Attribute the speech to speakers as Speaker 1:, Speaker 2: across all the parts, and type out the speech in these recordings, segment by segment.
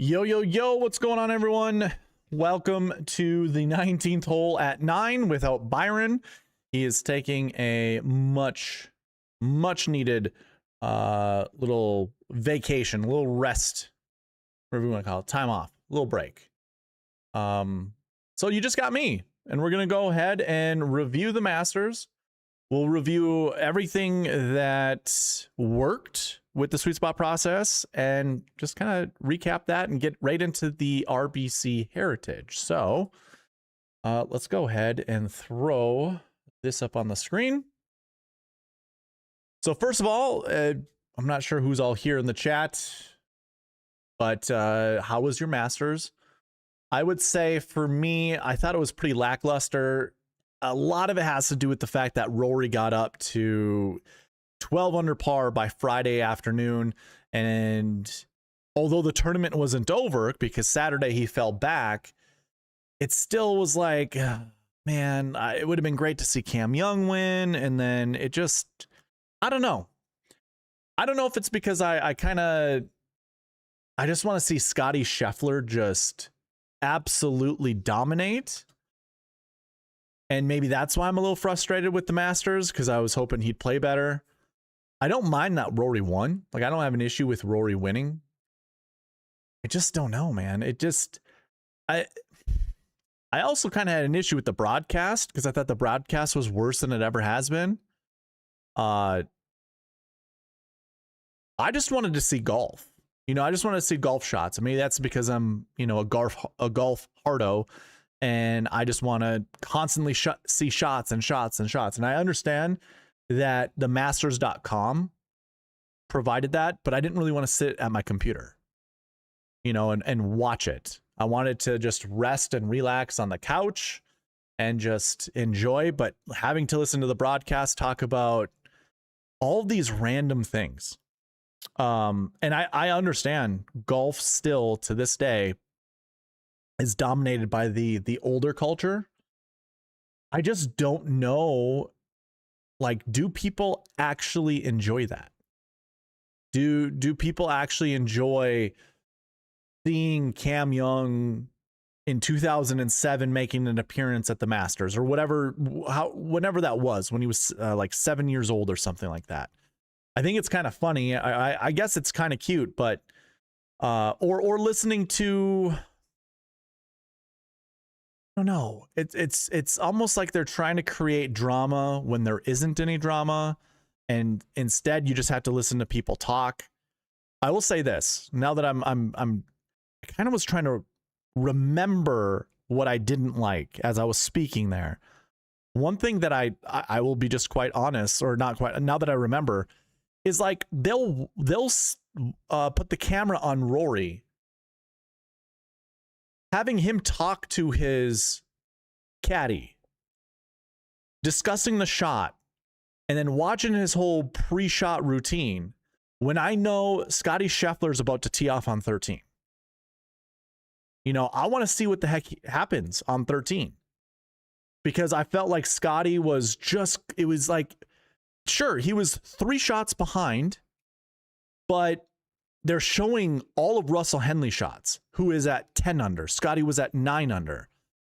Speaker 1: Yo, yo, yo, what's going on, everyone? Welcome to the 19th hole at 9 without Byron. He is taking a much needed little vacation, a little rest, whatever you want to call it, time off, a little break. So you just got me, and we're going to go ahead and review the Masters. We'll review everything that worked with the sweet spot process and just kind of recap that and get right into the RBC heritage. So let's go ahead and throw this up on the screen. So first of all, I'm not sure who's all here in the chat, but how was your Masters? I would say for me, I thought it was pretty lackluster. A lot of it has to do with the fact that Rory got up to 12 under par by Friday afternoon. And although the tournament wasn't over because Saturday he fell back, it still was like, man, it would have been great to see Cam Young win. And then it just, I don't know. I don't know if it's because I just want to see Scottie Scheffler just absolutely dominate. And maybe that's why I'm a little frustrated with the Masters, because I was hoping he'd play better. I don't mind that Rory won. Like, I don't have an issue with Rory winning. I just don't know, man. It just... I also kind of had an issue with the broadcast, because I thought the broadcast was worse than it ever has been. I just wanted to see golf. You know, I just wanted to see golf shots. I mean, that's because I'm, you know, a golf hardo. And I just want to constantly see shots and shots and shots. And I understand that the masters.com provided that, but I didn't really want to sit at my computer, you know, and watch it. I wanted to just rest and relax on the couch and just enjoy, but having to listen to the broadcast talk about all these random things. And I understand golf still to this day is dominated by the older culture. I just don't know, like, do people actually enjoy that? Do people actually enjoy seeing Cam Young in 2007 making an appearance at the Masters or whatever, whenever that was, when he was like 7 years old or something like that? I think it's kind of funny. I guess it's kind of cute, but or listening to, I don't know. It's almost like they're trying to create drama when there isn't any drama, and instead you just have to listen to people talk. I will say this, now that I kind of was trying to remember what I didn't like as I was speaking there. One thing that I will be just quite honest, or not quite, now that I remember, is like they'll put the camera on Rory, having him talk to his caddy, discussing the shot, and then watching his whole pre-shot routine when I know Scottie Scheffler's about to tee off on 13. You know, I want to see what the heck happens on 13, because I felt like Scottie was just, it was like, sure, he was 3 shots behind, but they're showing all of Russell Henley shots, who is at 10 under. Scottie was at 9 under.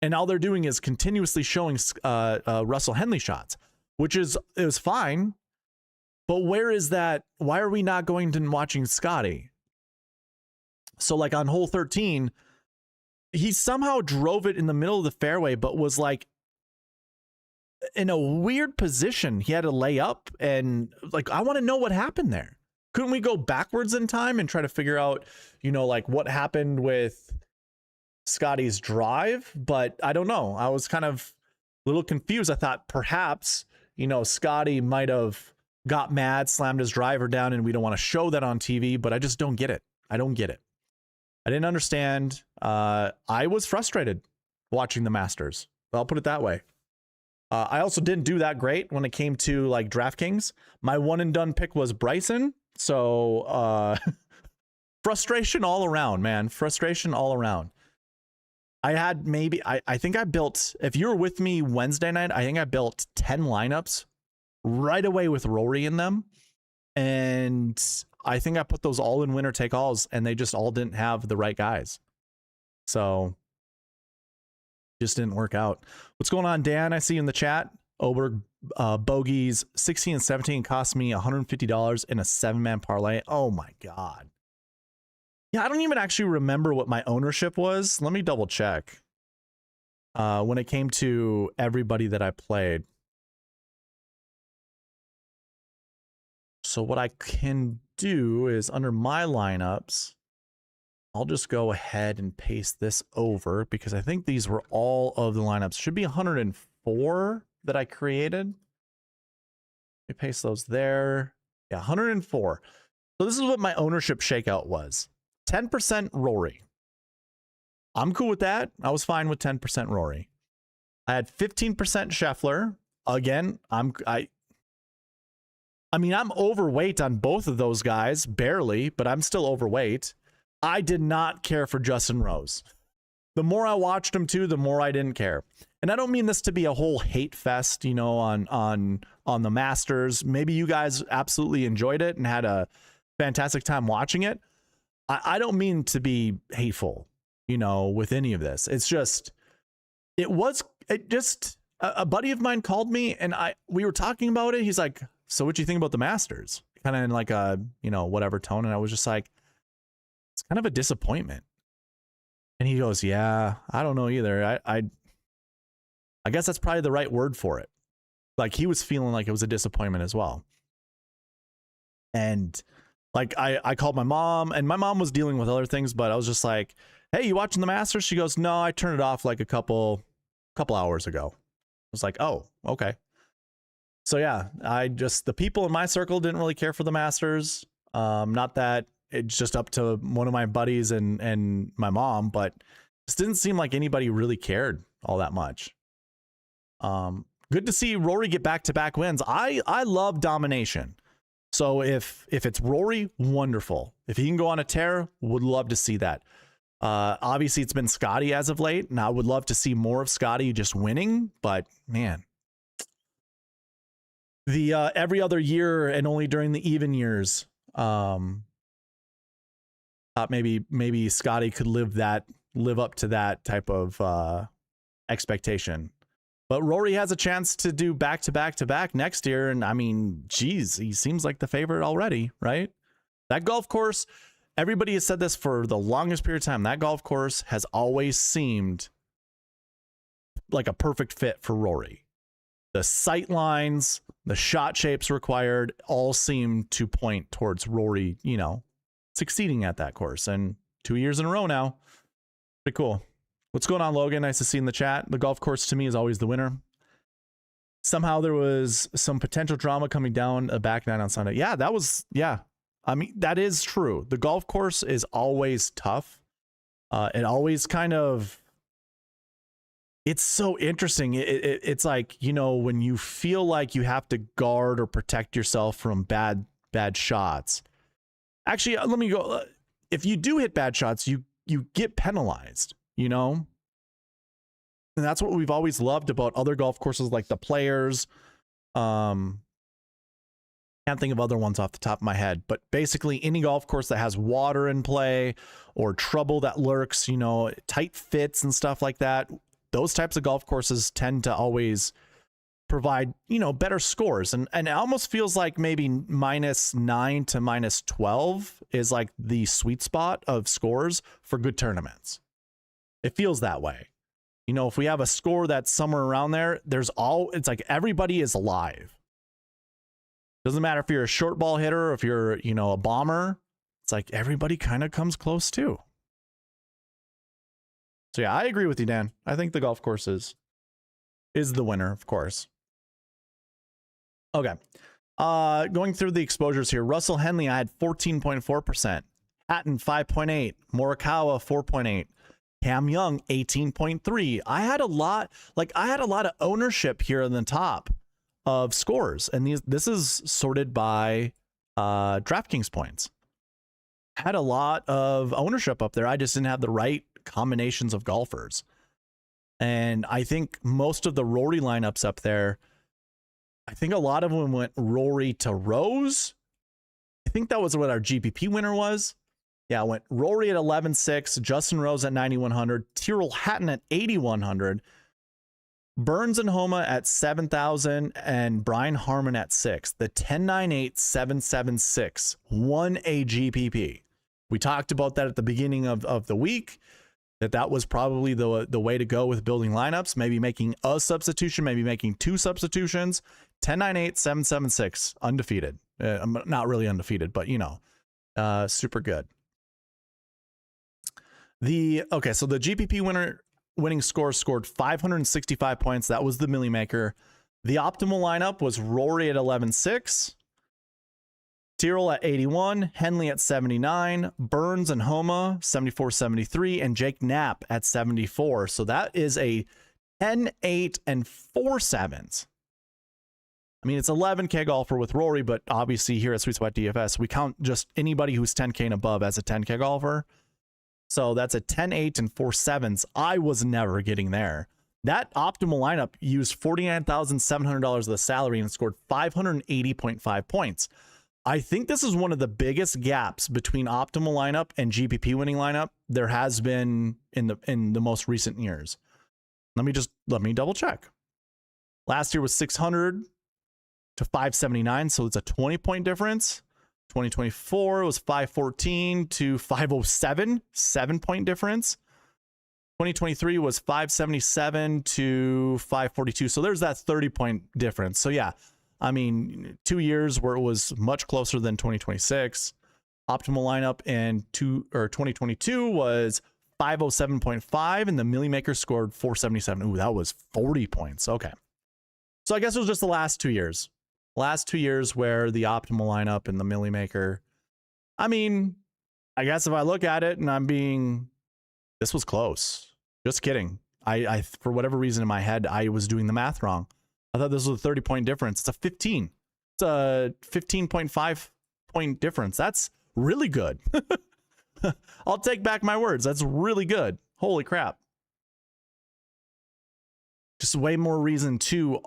Speaker 1: And all they're doing is continuously showing Russell Henley shots, which is, it was fine. But where is that? Why are we not going and watching Scottie? So like on hole 13, he somehow drove it in the middle of the fairway, but was like in a weird position. He had to lay up, and like, I want to know what happened there. Couldn't we go backwards in time and try to figure out, you know, like what happened with Scottie's drive? But I don't know. I was kind of a little confused. I thought perhaps, you know, Scottie might have got mad, slammed his driver down, and we don't want to show that on TV, but I just don't get it. I don't get it. I didn't understand. I was frustrated watching the Masters. I'll put it that way. I also didn't do that great when it came to like DraftKings. My one and done pick was Bryson. So frustration all around, man. Frustration all around. I had maybe, I think I built, if you were with me Wednesday night, I think I built 10 lineups right away with Rory in them. And I think I put those all in winner take alls, and they just all didn't have the right guys. So just didn't work out. What's going on, Dan? I see you in the chat. Oberg bogeys 16 and 17 cost me $150 in a 7-man parlay. Oh my God. Yeah, I don't even actually remember what my ownership was. Let me double check. When it came to everybody that I played. So what I can do is under my lineups, I'll just go ahead and paste this over because I think these were all of the lineups. Should be 104 that I created. Let me paste those there. Yeah, 104. So this is what my ownership shakeout was. 10% Rory. I'm cool with that. I was fine with 10% Rory. I had 15% Scheffler. Again, I'm overweight on both of those guys, barely, but I'm still overweight. I did not care for Justin Rose. The more I watched him too, the more I didn't care. And I don't mean this to be a whole hate fest, you know, on the Masters. Maybe you guys absolutely enjoyed it and had a fantastic time watching it. I don't mean to be hateful, you know, with any of this. It's just, a buddy of mine called me and we were talking about it. He's like, so what do you think about the Masters? Kind of in like a, you know, whatever tone. And I was just like, it's kind of a disappointment. And he goes, yeah, I don't know either. I guess that's probably the right word for it. Like he was feeling like it was a disappointment as well. And like I called my mom, and my mom was dealing with other ththings, but I was just like, hey, you watching the Masters? She goes, no, I turned it off like a couple hours ago. I was like, oh, okay. So yeah, the people in my circle didn't really care for the Masters. Not that it's just up to one of my buddies and my mom, but it didn't seem like anybody really cared all that much. Good to see Rory get back-to-back wins. I love domination. So if it's Rory, wonderful. If he can go on a tear, would love to see that. Obviously, it's been Scotty as of late, and I would love to see more of Scotty just winning. But man, the every other year and only during the even years, thought maybe Scotty could live up to that type of expectation. But Rory has a chance to do back-to-back-to-back next year. And I mean, geez, he seems like the favorite already, right? That golf course, everybody has said this for the longest period of time. That golf course has always seemed like a perfect fit for Rory. The sight lines, the shot shapes required all seem to point towards Rory, you know, succeeding at that course. And 2 years in a row now. Pretty cool. What's going on, Logan? Nice to see you in the chat. The golf course to me is always the winner. Somehow there was some potential drama coming down a back nine on Sunday. Yeah, I mean, that is true. The golf course is always tough. It always kind of, it's so interesting. It's like, you know, when you feel like you have to guard or protect yourself from bad shots. Actually, let me go. If you do hit bad shots, you get penalized. You know, and that's what we've always loved about other golf courses like the Players. Can't think of other ones off the top of my head, but basically any golf course that has water in play or trouble that lurks, you know, tight fits and stuff like that. Those types of golf courses tend to always provide, you know, better scores. And it almost feels like maybe -9 to -12 is like the sweet spot of scores for good tournaments. It feels that way. You know, if we have a score that's somewhere around there, it's like everybody is alive. Doesn't matter if you're a short ball hitter or if you're, you know, a bomber. It's like everybody kind of comes close too. So yeah, I agree with you, Dan. I think the golf course is the winner, of course. Okay. Going through the exposures here. Russell Henley, I had 14.4%. Hatton, 5.8. Morikawa, 4.8. Cam Young, 18.3. I had a lot of ownership here in the top of scores, and this is sorted by DraftKings points. Had a lot of ownership up there. I just didn't have the right combinations of golfers. And I think most of the Rory lineups up there, I think a lot of them went Rory to Rose. I think that was what our GPP winner was. Yeah, it went Rory at 11.6, Justin Rose at 9,100, Tyrrell Hatton at 8,100, Burns and Homa at 7,000, and Brian Harmon at 6. The 10.98.776 won a GPP. We talked about that at the beginning of the week, that was probably the way to go with building lineups, maybe making a substitution, maybe making 2 substitutions. 10.98.776, undefeated. Not really undefeated, but, you know, super good. So the GPP winning score scored 565 points. That was the Millie Maker. The optimal lineup was Rory at 11.6, Tyrrell at 81, Henley at 79, Burns and Homa 74-73, and Jake Knapp at 74. So that is a 10, 8, and 4 sevens. I mean, it's 11K golfer with Rory, but obviously here at Sweet Spot DFS, we count just anybody who's 10K and above as a 10K golfer. So that's a 10, 8, and 4 sevens. I was never getting there. That optimal lineup used $49,700 of the salary and scored 580.5 points. I think this is one of the biggest gaps between optimal lineup and GPP winning lineup there has been in the most recent years. Let me double check. Last year was 600 to 579, so it's a 20-point difference. 2024 was 514 to 507, 7-point difference. 2023 was 577 to 542. So there's that 30-point difference. So yeah, I mean, 2 years where it was much closer than 2026. Optimal lineup in 2022 was 507.5, and the Millie Maker scored 477. Ooh, that was 40 points. Okay. So I guess it was just the last 2 years. Last 2 years where the optimal lineup and the Millie Maker. I mean, I guess if I look at it and this was close. Just kidding. I for whatever reason in my head, I was doing the math wrong. I thought this was a 30-point difference. It's a 15. It's a 15.5 point difference. That's really good. I'll take back my words. That's really good. Holy crap. Just way more reason to,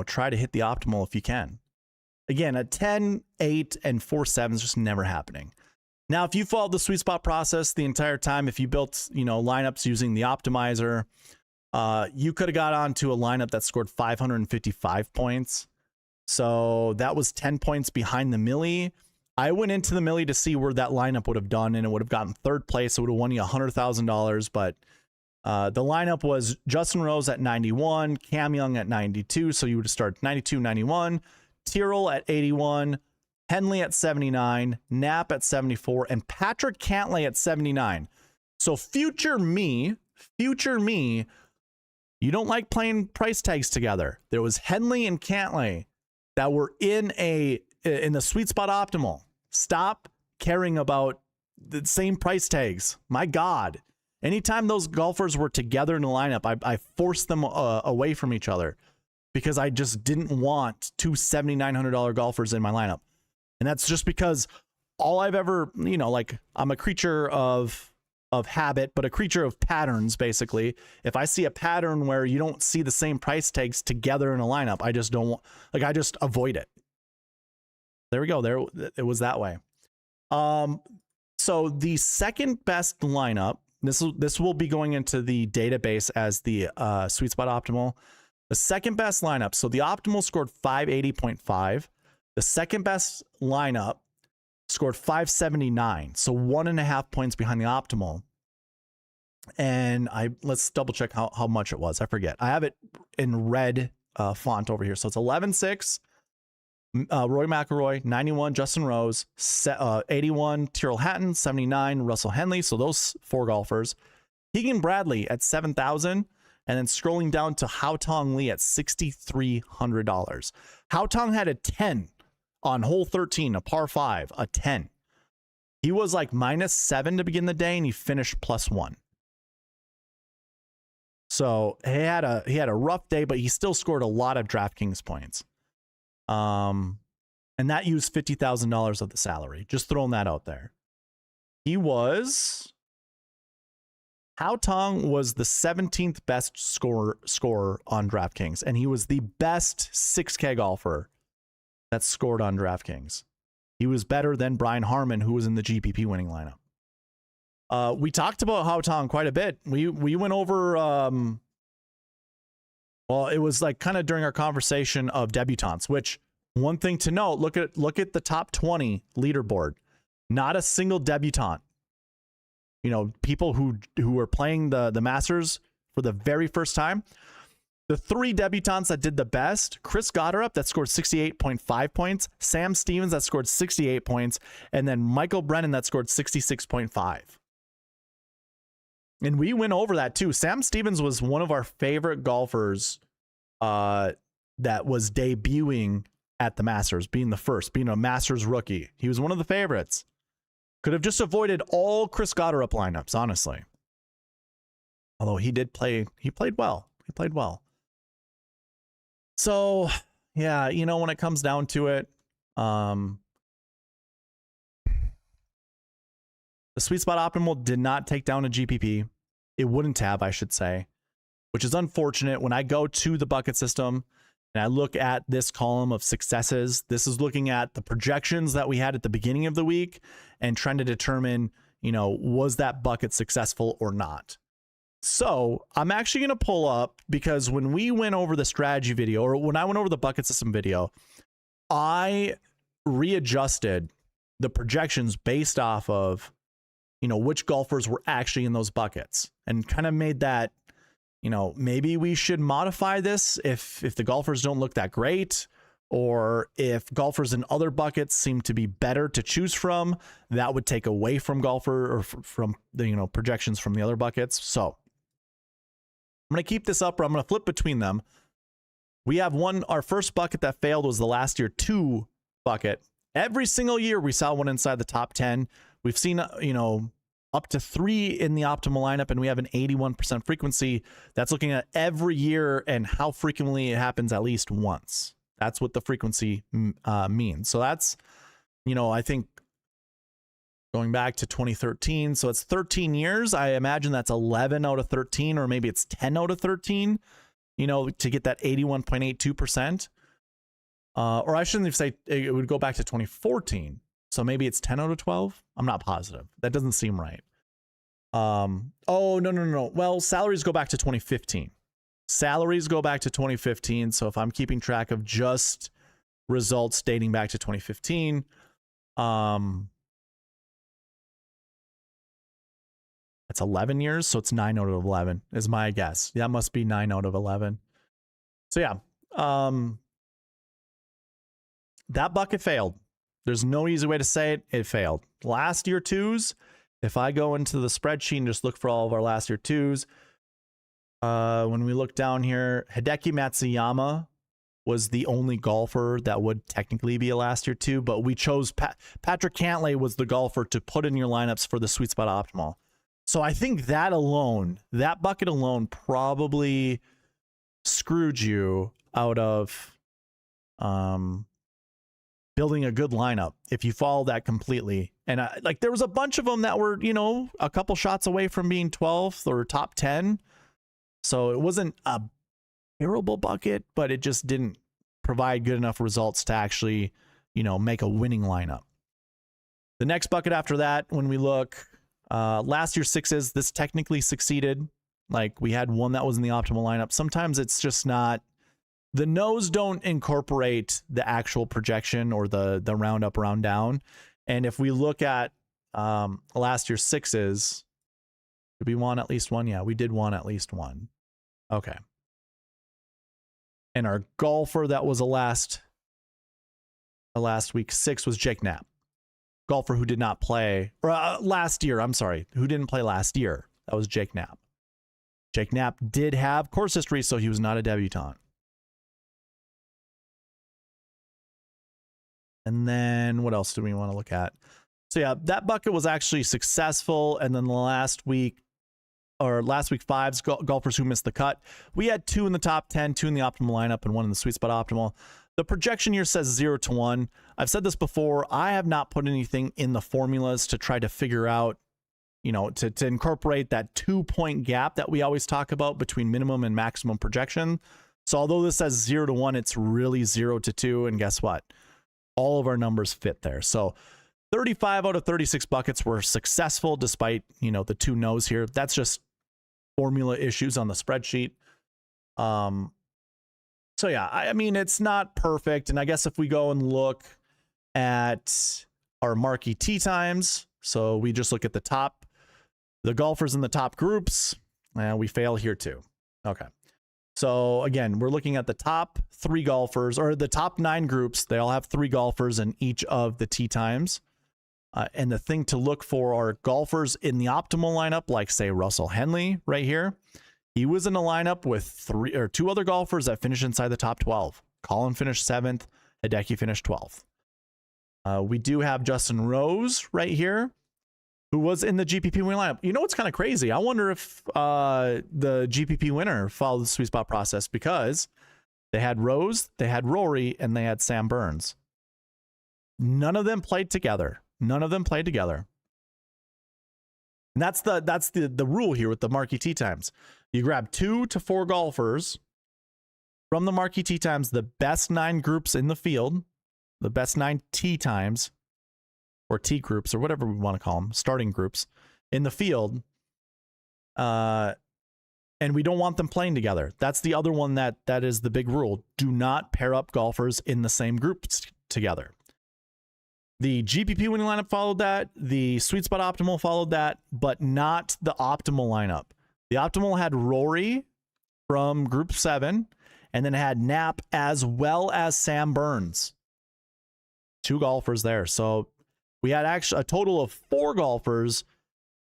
Speaker 1: try to hit the optimal if you can. Again, a 10, 8, and 4 sevens just never happening. Now, if you followed the sweet spot process the entire time, if you built, lineups using the optimizer, you could have got onto a lineup that scored 555 points. So that was 10 points behind the Millie. I went into the Millie to see where that lineup would have done, and it would have gotten 3rd place. It would have won you $100,000. But the lineup was Justin Rose at 91, Cam Young at 92. So you would have started 92, 91, Tyrrell at 81, Henley at 79, Knapp at 74, and Patrick Cantlay at 79. So future me, you don't like playing price tags together. There was Henley and Cantlay that were in the sweet spot optimal. Stop caring about the same price tags. My God. Anytime those golfers were together in the lineup, I forced them away from each other because I just didn't want 2 $7,900 golfers in my lineup. And that's just because all I've ever, I'm a creature of habit, but a creature of patterns, basically. If I see a pattern where you don't see the same price tags together in a lineup, I just don't I just avoid it. There we go. It was that way. So the second best lineup, this will be going into the database as the sweet spot optimal. The second best lineup. So the optimal scored 580.5. The second best lineup scored 579. So 1.5 points behind the optimal. And let's double check how much it was. I forget. I have it in red font over here. So it's 11.6. Roy McIlroy, 91, Justin Rose, 81, Tyrrell Hatton, 79, Russell Henley. So those 4 golfers. Keegan Bradley at 7,000. And then scrolling down to Hao Tong Lee at $6,300. Hao Tong had a 10 on hole 13, a par 5, a 10. He was like -7 to begin the day, and he finished +1. So he had a rough day, but he still scored a lot of DraftKings points. And that used $50,000 of the salary. Just throwing that out there. Hao Tong was the 17th best scorer on DraftKings, and he was the best 6K golfer that scored on DraftKings. He was better than Brian Harman, who was in the GPP winning lineup. We talked about Hao Tong quite a bit. We went over, well, it was like kind of during our conversation of debutantes, which one thing to note, look at the top 20 leaderboard. Not a single debutant. You know, people who were playing the Masters for the very first time. The 3 debutantes that did the best, Chris Gotterup, that scored 68.5 points, Sam Stevens, that scored 68 points, and then Michael Brennan, that scored 66.5. And we went over that too. Sam Stevens was one of our favorite golfers that was debuting at the Masters, being the first, being a Masters rookie. He was one of the favorites. Could have just avoided all Chris Gotterup lineups, honestly. Although he played well. He played well. So, yeah, you know, when it comes down to it, the Sweet Spot Optimal did not take down a GPP. It wouldn't have, I should say, which is unfortunate. When I go to the bucket system and I look at this column of successes, this is looking at the projections that we had at the beginning of the week and trying to determine, you know, was that bucket successful or not? So I'm actually going to pull up, because when we went over the strategy video, or when I went over the bucket system video, I readjusted the projections based off of, you know, which golfers were actually in those buckets, and kind of made that, you know, maybe we should modify this if the golfers don't look that great, or if golfers in other buckets seem to be better to choose from, that would take away from golfer or from the, you know, projections from the other buckets. So I'm going to keep this up, or I'm going to flip between them. We have our first bucket that failed was the last year 2 bucket. Every single year we saw one inside the top 10. We've seen, you know, up to 3 in the optimal lineup, and we have an 81% frequency. That's looking at every year and how frequently it happens at least once. That's what the frequency means. So that's, you know, I think going back to 2013. So it's 13 years. I imagine that's 11 out of 13, or maybe it's 10 out of 13, you know, to get that 81.82%. Or I shouldn't say it would go back to 2014. So maybe it's 10 out of 12. I'm not positive. That doesn't seem right. Oh, no. Well, salaries go back to 2015. Salaries go back to 2015. So if I'm keeping track of just results dating back to 2015, that's 11 years. So it's 9 out of 11 is my guess. That must be 9 out of 11. So yeah, that bucket failed. There's no easy way to say it. It failed. Last year 2s, if I go into the spreadsheet and just look for all of our last year 2s, when we look down here, Hideki Matsuyama was the only golfer that would technically be a last year 2, but we chose Patrick Cantlay was the golfer to put in your lineups for the Sweet Spot Optimal. So I think that alone, that bucket alone probably screwed you out of building a good lineup if you follow that completely. And like there was a bunch of them that were, you know, a couple shots away from being 12th or top 10. So it wasn't a terrible bucket, but it just didn't provide good enough results to actually, you know, make a winning lineup. The next bucket after that, when we look, last year's 6s, this technically succeeded. Like we had one that was in the optimal lineup. Sometimes it's just not, the no's don't incorporate the actual projection or the round up, round down. And if we look at last year's 6s, did we want at least one? Yeah, we did want at least one. Okay. And our golfer that was a last week 6 was Jake Knapp. Golfer who did not play, or last year, I'm sorry, who didn't play last year. That was Jake Knapp. Jake Knapp did have course history, so he was not a debutant. And then what else do we want to look at? So yeah, that bucket was actually successful. And then the last week 5s, golfers who missed the cut. We had 2 in the top 10, 2 in the optimal lineup, and 1 in the Sweet Spot Optimal. The projection here says 0 to 1. I've said this before. I have not put anything in the formulas to try to figure out, you know, to incorporate that 2-point gap that we always talk about between minimum and maximum projection. So although this says 0 to 1, it's really 0 to 2. And guess what? all of our numbers fit there. So 35 out of 36 buckets were successful despite, you know, the 2 no's here. That's just formula issues on the spreadsheet. So yeah, I mean, it's not perfect. And I guess if we go and look at our marquee tee times, so we just look at the golfers in the top groups, we fail here too. Okay. So again, we're looking at the top 3 golfers, or the top 9 groups. They all have 3 golfers in each of the tee times. And the thing to look for are golfers in the optimal lineup, like say Russell Henley right here. He was in a lineup with 2 other golfers that finished inside the top 12. Colin finished 7th. Hideki finished 12th. We do have Justin Rose right here, who was in the GPP winning lineup. You know what's kind of crazy? I wonder if the GPP winner followed the sweet spot process, because they had Rose, they had Rory, and they had Sam Burns. None of them played together. None of them played together. And that's the rule here with the marquee tee times. You grab 2 to 4 golfers from the marquee tee times, the best 9 groups in the field, the best 9 tee times, or tee groups, or whatever we want to call them, starting groups in the field. And we don't want them playing together. That's the other one that is the big rule. Do not pair up golfers in the same groups together. The GPP winning lineup followed that. The Sweet Spot Optimal followed that, but not the optimal lineup. The optimal had Rory from Group 7, and then had Knapp as well as Sam Burns. 2 golfers there. So we had actually a total of 4 golfers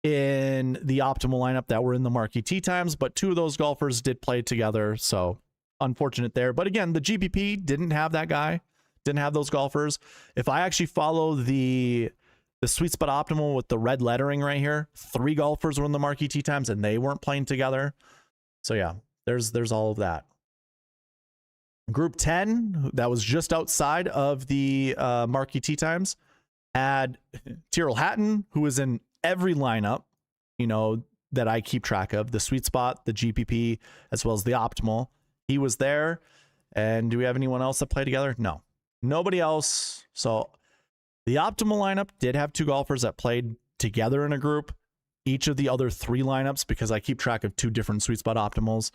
Speaker 1: in the optimal lineup that were in the marquee tee times, but 2 of those golfers did play together. So unfortunate there. But again, the GPP didn't have that guy. Didn't have those golfers. If I actually follow the Sweet Spot Optimal with the red lettering right here, 3 golfers were in the marquee tee times and they weren't playing together. So yeah, there's all of that. Group 10, that was just outside of the marquee tee times, had Tyrrell Hatton, who was in every lineup, you know, that I keep track of, the Sweet Spot, the GPP, as well as the Optimal. He was there. And do we have anyone else that played together? No. Nobody else. So the optimal lineup did have 2 golfers that played together in a group. Each of the other 3 lineups, because I keep track of 2 different Sweet Spot Optimals,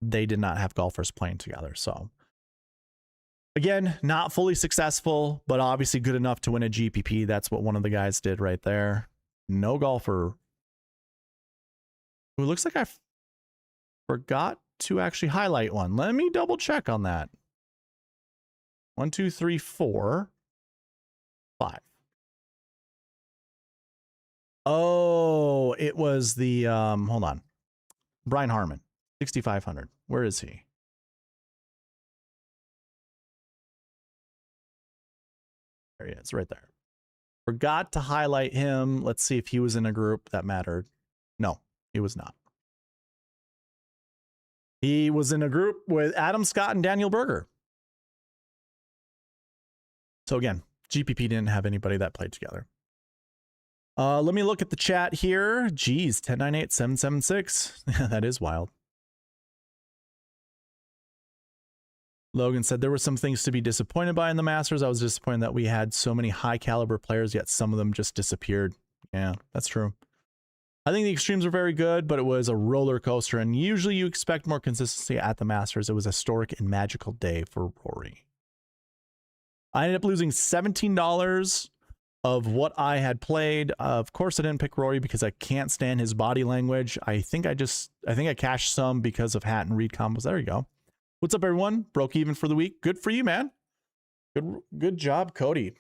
Speaker 1: they did not have golfers playing together. So again, not fully successful, but obviously good enough to win a GPP. That's what one of the guys did right there. No golfer. Who looks like I forgot to actually highlight one. Let me double check on that. 1, 2, 3, 4, 5. Oh, it was the hold on. Brian Harmon, 6,500. Where is he? There he is, right there. Forgot to highlight him. Let's see if he was in a group that mattered. No, he was not. He was in a group with Adam Scott and Daniel Berger. So again, GPP didn't have anybody that played together. Let me look at the chat here. Geez, 1098-776. That is wild. Logan said there were some things to be disappointed by in the Masters. I was disappointed that we had so many high caliber players, yet some of them just disappeared. Yeah, that's true. I think the extremes are very good, but it was a roller coaster, and usually you expect more consistency at the Masters. It was a historic and magical day for Rory. I ended up losing $17 of what I had played. Of course, I didn't pick Rory because I can't stand his body language. I think I cashed some because of Hat and Reed combos. There you go. What's up, everyone? Broke even for the week. Good for you, man. Good job, Cody.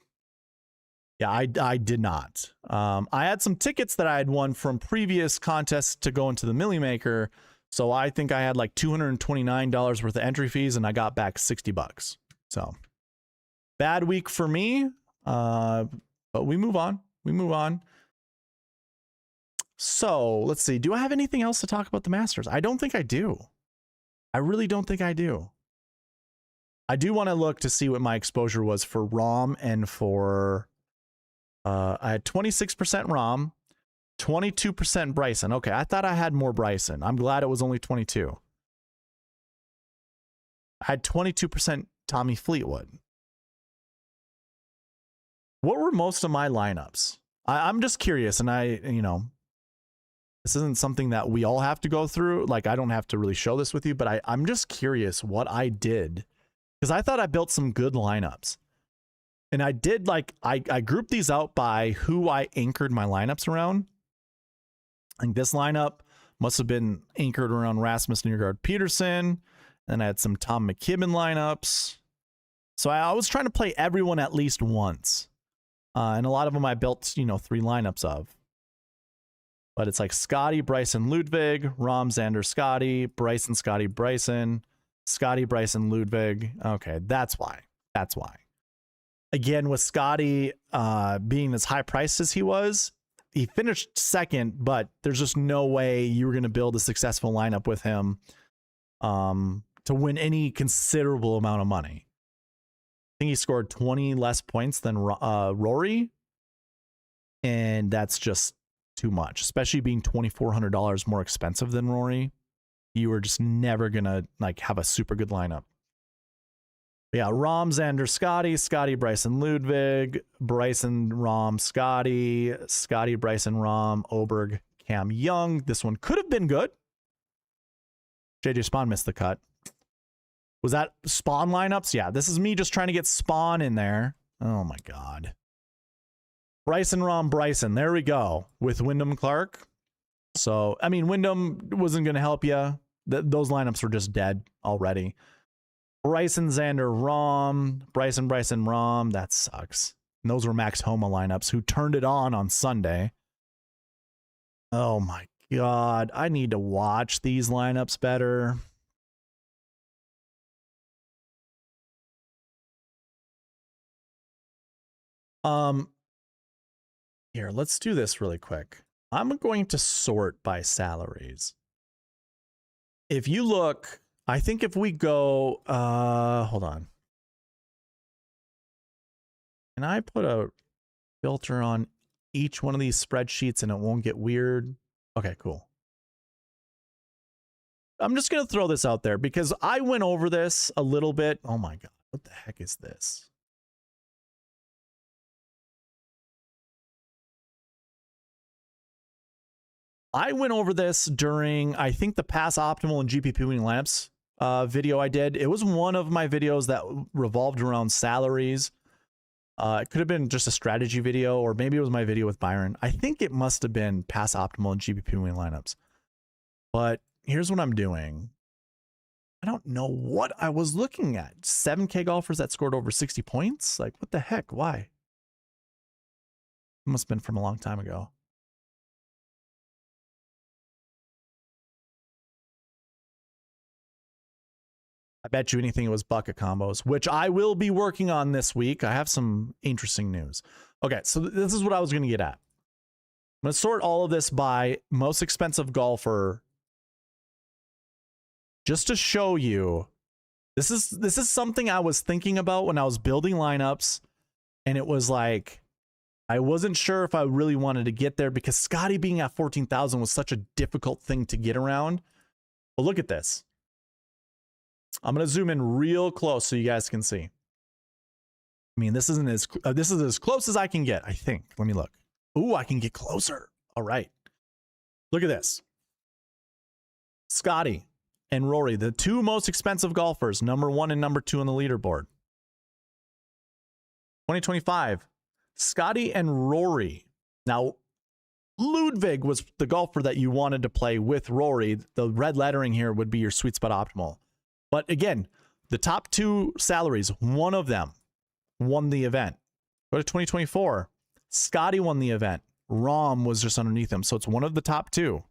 Speaker 1: Yeah, I did not. I had some tickets that I had won from previous contests to go into the Millie Maker. So I think I had like $229 worth of entry fees, and I got back $60. So bad week for me. But we move on. We move on. So let's see. Do I have anything else to talk about the Masters? I don't think I do. I really don't think I do. I do want to look to see what my exposure was for ROM and for... I had 26% ROM, 22% Bryson. Okay, I thought I had more Bryson. I'm glad it was only 22. I had 22% Tommy Fleetwood. what were most of my lineups? I'm just curious, and this isn't something that we all have to go through. Like, I don't have to really show this with you, but I'm just curious what I did, because I thought I built some good lineups. And I did, like, I grouped these out by who I anchored my lineups around. I think this lineup must have been anchored around Rasmus Nygaard Peterson. Then I had some Tom McKibben lineups. So I was trying to play everyone at least once. And a lot of them I built, 3 lineups of. But it's like Scotty, Bryson, Ludwig, Rom, Xander, Scotty, Bryson, Scotty, Bryson, Scotty, Bryson, Ludwig. Okay, that's why. That's why. Again, with Scotty being as high priced as he was, he finished second, but there's just no way you were going to build a successful lineup with him to win any considerable amount of money. I think he scored 20 less points than Rory, and that's just too much, especially being $2,400 more expensive than Rory. You were just never going to have a super good lineup. Yeah, Rom, Xander, Scotty, Scotty, Bryson, Ludwig, Bryson, Rom, Scotty, Scotty, Bryson, Rom, Oberg, Cam Young. This one could have been good. JJ Spawn missed the cut. Was that Spawn lineups? Yeah, this is me just trying to get Spawn in there. Oh my God. Bryson, Rom, Bryson. There we go. With Wyndham Clark. So, I mean, Wyndham wasn't going to help you. Those lineups were just dead already. Bryson, Xander, Rom, Bryson, Rom. That sucks. And those were Max Homa lineups who turned it on Sunday. Oh my God. I need to watch these lineups better. Here, let's do this really quick. I'm going to sort by salaries. If you look, I think if we go, hold on. Can I put a filter on each one of these spreadsheets and it won't get weird? Okay, cool. I'm just going to throw this out there because I went over this a little bit. Oh my God, what the heck is this? I went over this during, I think, the Pass Optimal and GPP winning lamps video I did. It was one of my videos that revolved around salaries. It could have been just a strategy video, or maybe it was my video with Byron. I think it must have been Pass Optimal and GPP winning lineups. But here's what I'm doing. I don't know what I was looking at. 7K golfers that scored over 60 points? Like, what the heck? Why? It must have been from a long time ago. I bet you anything it was bucket combos, which I will be working on this week. I have some interesting news. Okay, so this is what I was going to get at. I'm going to sort all of this by most expensive golfer just to show you. This is something I was thinking about when I was building lineups, and it was like I wasn't sure if I really wanted to get there because Scotty being at 14,000 was such a difficult thing to get around. But look at this. I'm going to zoom in real close so you guys can see. I mean, this is as close as I can get, I think. Let me look. Ooh, I can get closer. All right. Look at this. Scotty and Rory, the two most expensive golfers, number 1 and number 2 on the leaderboard. 2025, Scotty and Rory. Now, Ludwig was the golfer that you wanted to play with Rory. The red lettering here would be your sweet spot optimal. But again, the top 2 salaries, one of them won the event. Go to 2024. Scotty won the event. Rom was just underneath him. So it's one of the top 2.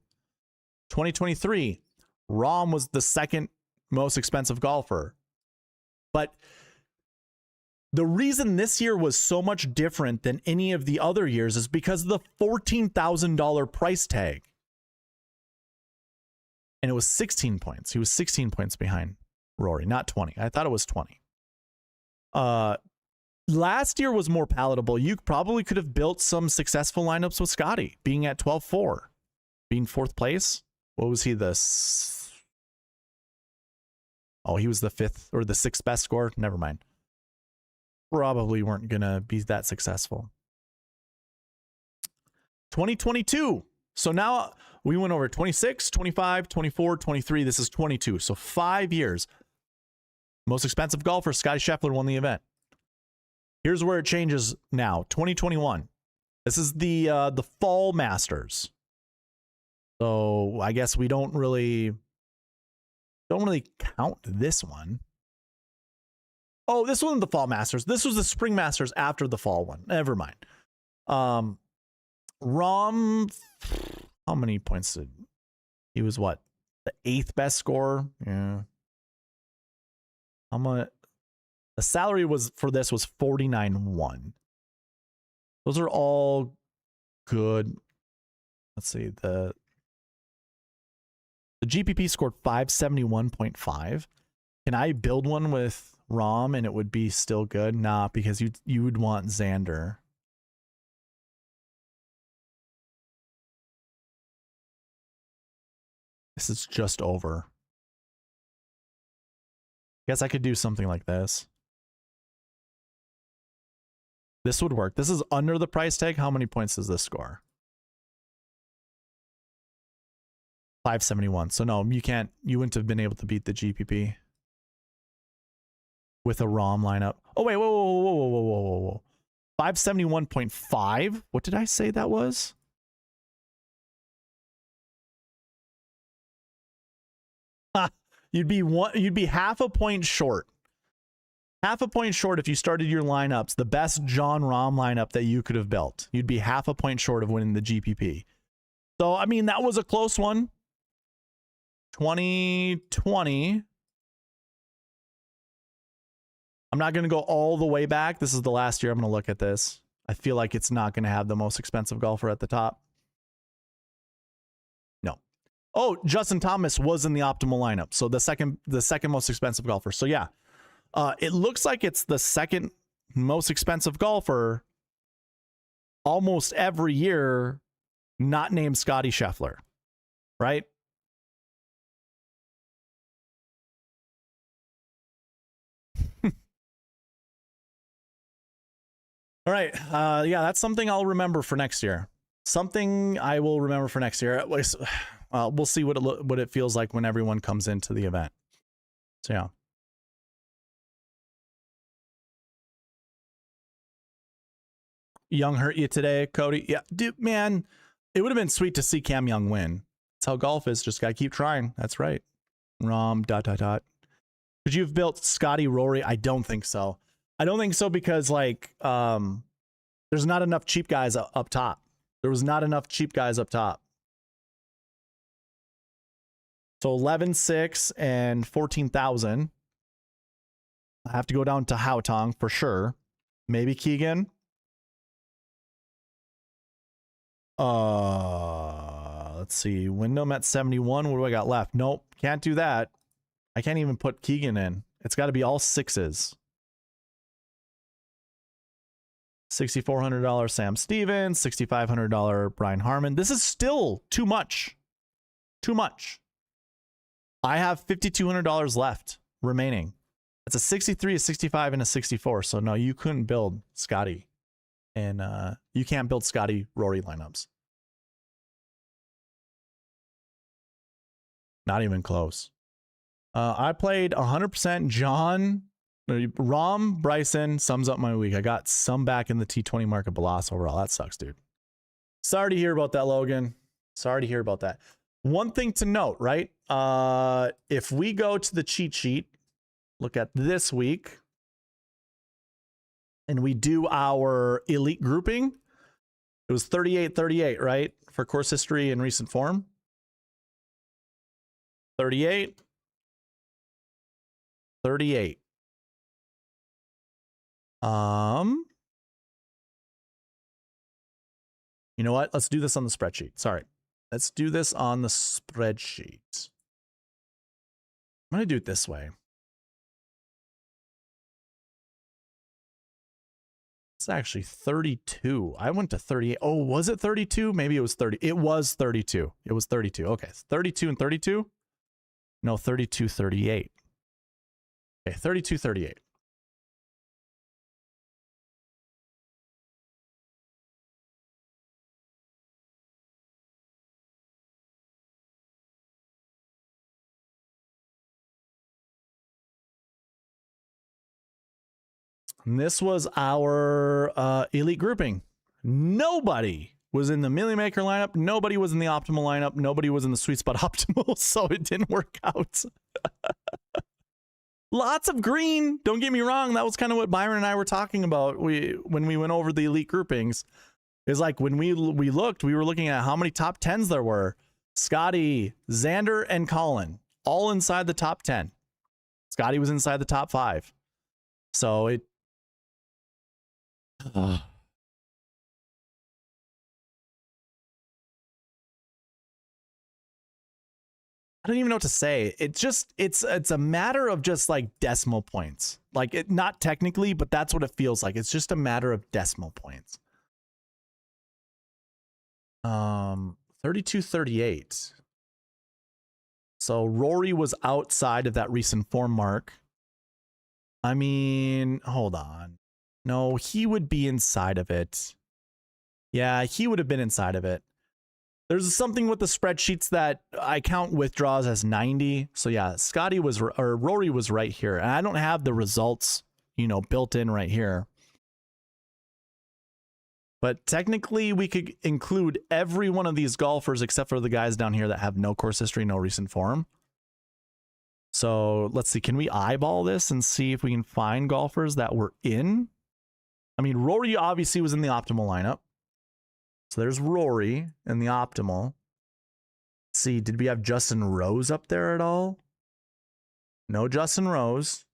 Speaker 1: 2023, Rom was the second most expensive golfer. But the reason this year was so much different than any of the other years is because of the $14,000 price tag. And it was 16 points. He was 16 points behind Rory, not 20. I thought it was 20. Last year was more palatable. You probably could have built some successful lineups with Scotty being at 12-4, being 4th place. What was he? Oh, he was the 5th or the 6th best score. Never mind. probably weren't going to be that successful. 2022. So now we went over 26, 25, 24, 23. This is 22. So 5 years. Most expensive golfer, Scottie Scheffler, won the event. Here's where it changes now. 2021. This is the Fall Masters. So I guess we don't really count this one. Oh, this wasn't the Fall Masters. This was the Spring Masters after the Fall one. Never mind. Rahm, how many points did he was what? The 8th best scorer? Yeah. How much? The salary was for this was 49.1. Those are all good. Let's see. The GPP scored 571.5. Can I build one with Rahm and it would be still good? Nah, because you would want Xander. This is just over. Guess I could do something like this. This would work. This is under the price tag. How many points does this score? 571. So no, you wouldn't have been able to beat the GPP with a ROM lineup. Oh wait, whoa. 571.5. What did I say that was? You'd be half a point short. Half a point short if you started your lineups, the best John Rahm lineup that you could have built. You'd be half a point short of winning the GPP. So, I mean, that was a close one. 2020. I'm not going to go all the way back. This is the last year I'm going to look at this. I feel like it's not going to have the most expensive golfer at the top. No. Oh, Justin Thomas was in the optimal lineup. So the second most expensive golfer. So yeah. It looks like it's the second most expensive golfer almost every year, not named Scottie Scheffler, right? All right. Yeah, that's something I'll remember for next year. Something I will remember for next year. At least, we'll see what it feels like when everyone comes into the event. So yeah. Young hurt you today, Cody? Yeah, dude, man, it would have been sweet to see Cam Young win. That's how golf is. Just gotta keep trying. That's right. Rom, ... Could you have built Scotty, Rory? I don't think so. I don't think so because, like, there's not enough cheap guys up top. There was not enough cheap guys up top. So 11.6 and 14,000. I have to go down to Haotong for sure. Maybe Keegan. Let's see. Wyndham at 71. What do I got left? Nope. Can't do that. I can't even put Keegan in. It's got to be all sixes. $6,400 Sam Stevens. $6,500 Brian Harmon. This is still too much. Too much. I have $5,200 left remaining. It's a 63, a 65, and a 64. So no, you couldn't build Scotty. And you can't build Scotty Rory lineups. Not even close. I played 100% John, Rahm, Bryson. Sums up my week. I got some back in the T20 market, but lost overall. That sucks, dude. Sorry to hear about that, Logan. Sorry to hear about that. One thing to note, right? If we go to the cheat sheet, look at this week, and we do our elite grouping, it was 38-38, right? For course history and recent form. 38. You know what? Let's do this on the spreadsheet. Sorry. Let's do this on the spreadsheet. I'm going to do it this way. It's actually 32. I went to 38. Oh, was it 32? Maybe it was 30. It was 32. It was 32. Okay. 32 and 32? No, 32, 38. Okay, 32, 38. And this was our elite grouping. Nobody was in the Millie Maker lineup. Nobody was in the optimal lineup. Nobody was in the sweet spot optimal, so it didn't work out. Lots of green. Don't get me wrong. That was kind of what Byron and I were talking about when we went over the elite groupings. Is like when we looked, we were looking at how many top 10s there were. Scotty, Xander, and Colin, all inside the top 10. Scotty was inside the top 5. So it... I don't even know what to say. It's a matter of just like decimal points. Like it, not technically, but that's what it feels like. It's just a matter of decimal points. 32-38. So Rory was outside of that recent form mark. I mean, hold on. No, he would be inside of it. Yeah, he would have been inside of it. There's something with the spreadsheets that I count withdraws as 90. So yeah, Rory was right here. And I don't have the results, you know, built in right here. But technically, we could include every one of these golfers except for the guys down here that have no course history, no recent form. So let's see. Can we eyeball this and see if we can find golfers that were in? I mean, Rory obviously was in the optimal lineup. So there's Rory in the optimal. Let's see, did we have Justin Rose up there at all? No Justin Rose.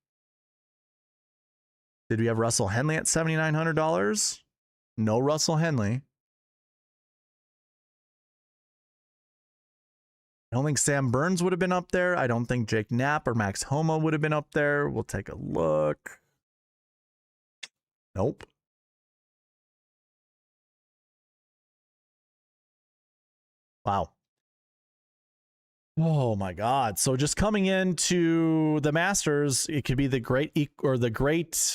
Speaker 1: Did we have Russell Henley at $7,900? No Russell Henley. I don't think Sam Burns would have been up there. I don't think Jake Knapp or Max Homa would have been up there. We'll take a look. Nope. Wow. Oh my God. So just coming into the Masters, it could be the great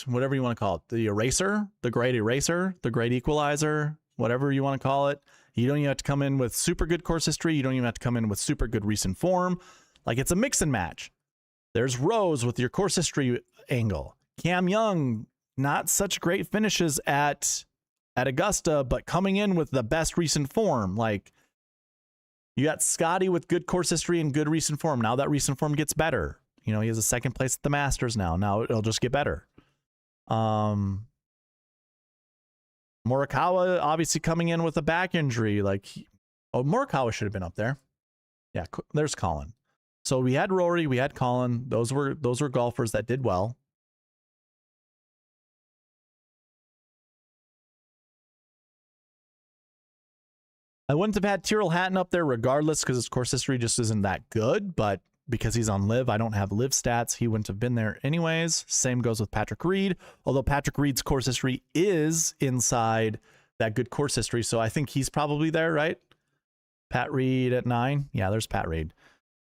Speaker 1: whatever you want to call it, the eraser, the great equalizer, whatever you want to call it. You don't even have to come in with super good course history. You don't even have to come in with super good recent form. Like it's a mix and match. There's Rose with your course history angle. Cam Young, not such great finishes at Augusta, but coming in with the best recent form. Like, you got Scotty with good course history and good recent form. Now that recent form gets better. You know, he has a second place at the Masters now. Now it'll just get better. Morikawa obviously coming in with a back injury. Like, Morikawa should have been up there. Yeah, there's Colin. So we had Rory, we had Colin. Those were golfers that did well. I wouldn't have had Tyrrell Hatton up there regardless because his course history just isn't that good, but because he's on live, I don't have live stats. He wouldn't have been there anyways. Same goes with Patrick Reed, although Patrick Reed's course history is inside that good course history, so I think he's probably there, right? Pat Reed at 9. Yeah, there's Pat Reed.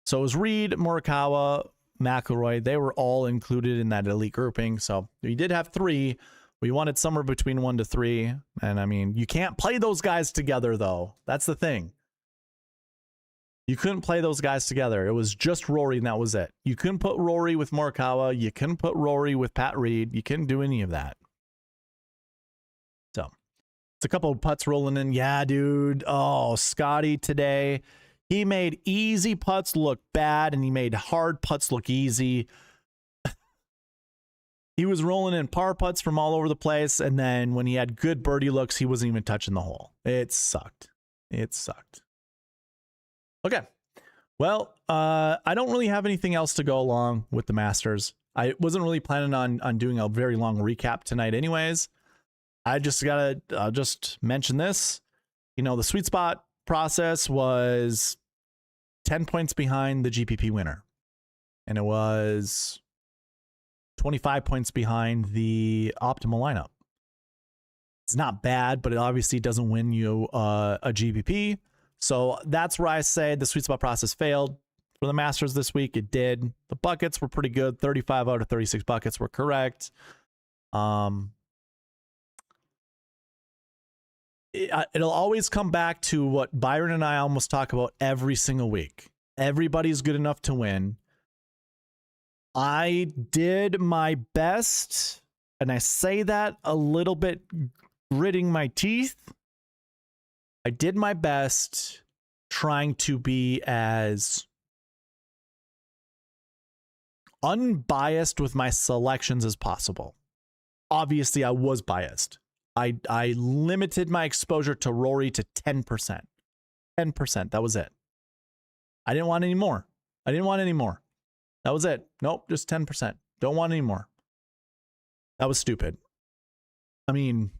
Speaker 1: So it was Reed, Morikawa, McIlroy. They were all included in that elite grouping, so we did have 3. We wanted somewhere between 1 to 3. And I mean, you can't play those guys together, though. That's the thing. You couldn't play those guys together. It was just Rory, and that was it. You couldn't put Rory with Morikawa. You couldn't put Rory with Pat Reed. You couldn't do any of that. So, it's a couple of putts rolling in. Yeah, dude. Oh, Scotty today. He made easy putts look bad, and he made hard putts look easy. He was rolling in par putts from all over the place, and then when he had good birdie looks, he wasn't even touching the hole. It sucked. It sucked. Okay. Well, I don't really have anything else to go along with the Masters. I wasn't really planning on doing a very long recap tonight anyways. I just gotta just mention this. You know, the sweet spot process was 10 points behind the GPP winner. And it was 25 points behind the optimal lineup. It's not bad, but it obviously doesn't win you a GPP. So that's where I say the sweet spot process failed. For the Masters this week, it did. The buckets were pretty good. 35 out of 36 buckets were correct. It'll always come back to what Byron and I almost talk about every single week. Everybody's good enough to win. I did my best And I say that a little bit gritting my teeth. I did my best trying to be as unbiased with my selections as possible. Obviously, I was biased. I limited my exposure to Rory to 10%. 10%. That was it. I didn't want any more. I didn't want any more. That was it. Nope, just 10%. Don't want any more. That was stupid. I mean,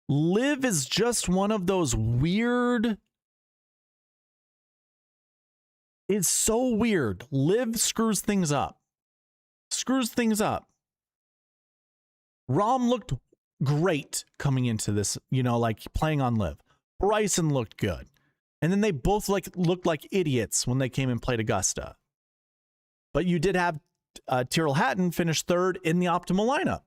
Speaker 1: Liv is just one of those weird. It's so weird. Liv screws things up. Screws things up. Rom looked great coming into this, you know, like playing on Liv. Bryson looked good. And then they both looked like idiots when they came and played Augusta. But you did have Tyrrell Hatton finish third in the optimal lineup.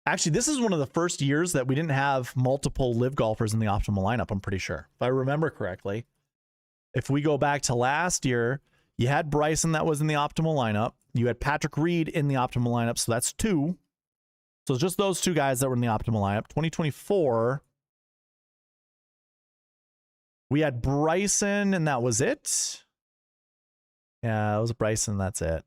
Speaker 1: Actually, this is one of the first years that we didn't have multiple Liv golfers in the optimal lineup, I'm pretty sure. If I remember correctly. If we go back to last year, you had Bryson that was in the optimal lineup. You had Patrick Reed in the optimal lineup, so that's 2. So it's just those 2 guys that were in the optimal lineup. 2024, we had Bryson, and that was it. Yeah, it was Bryson, that's it.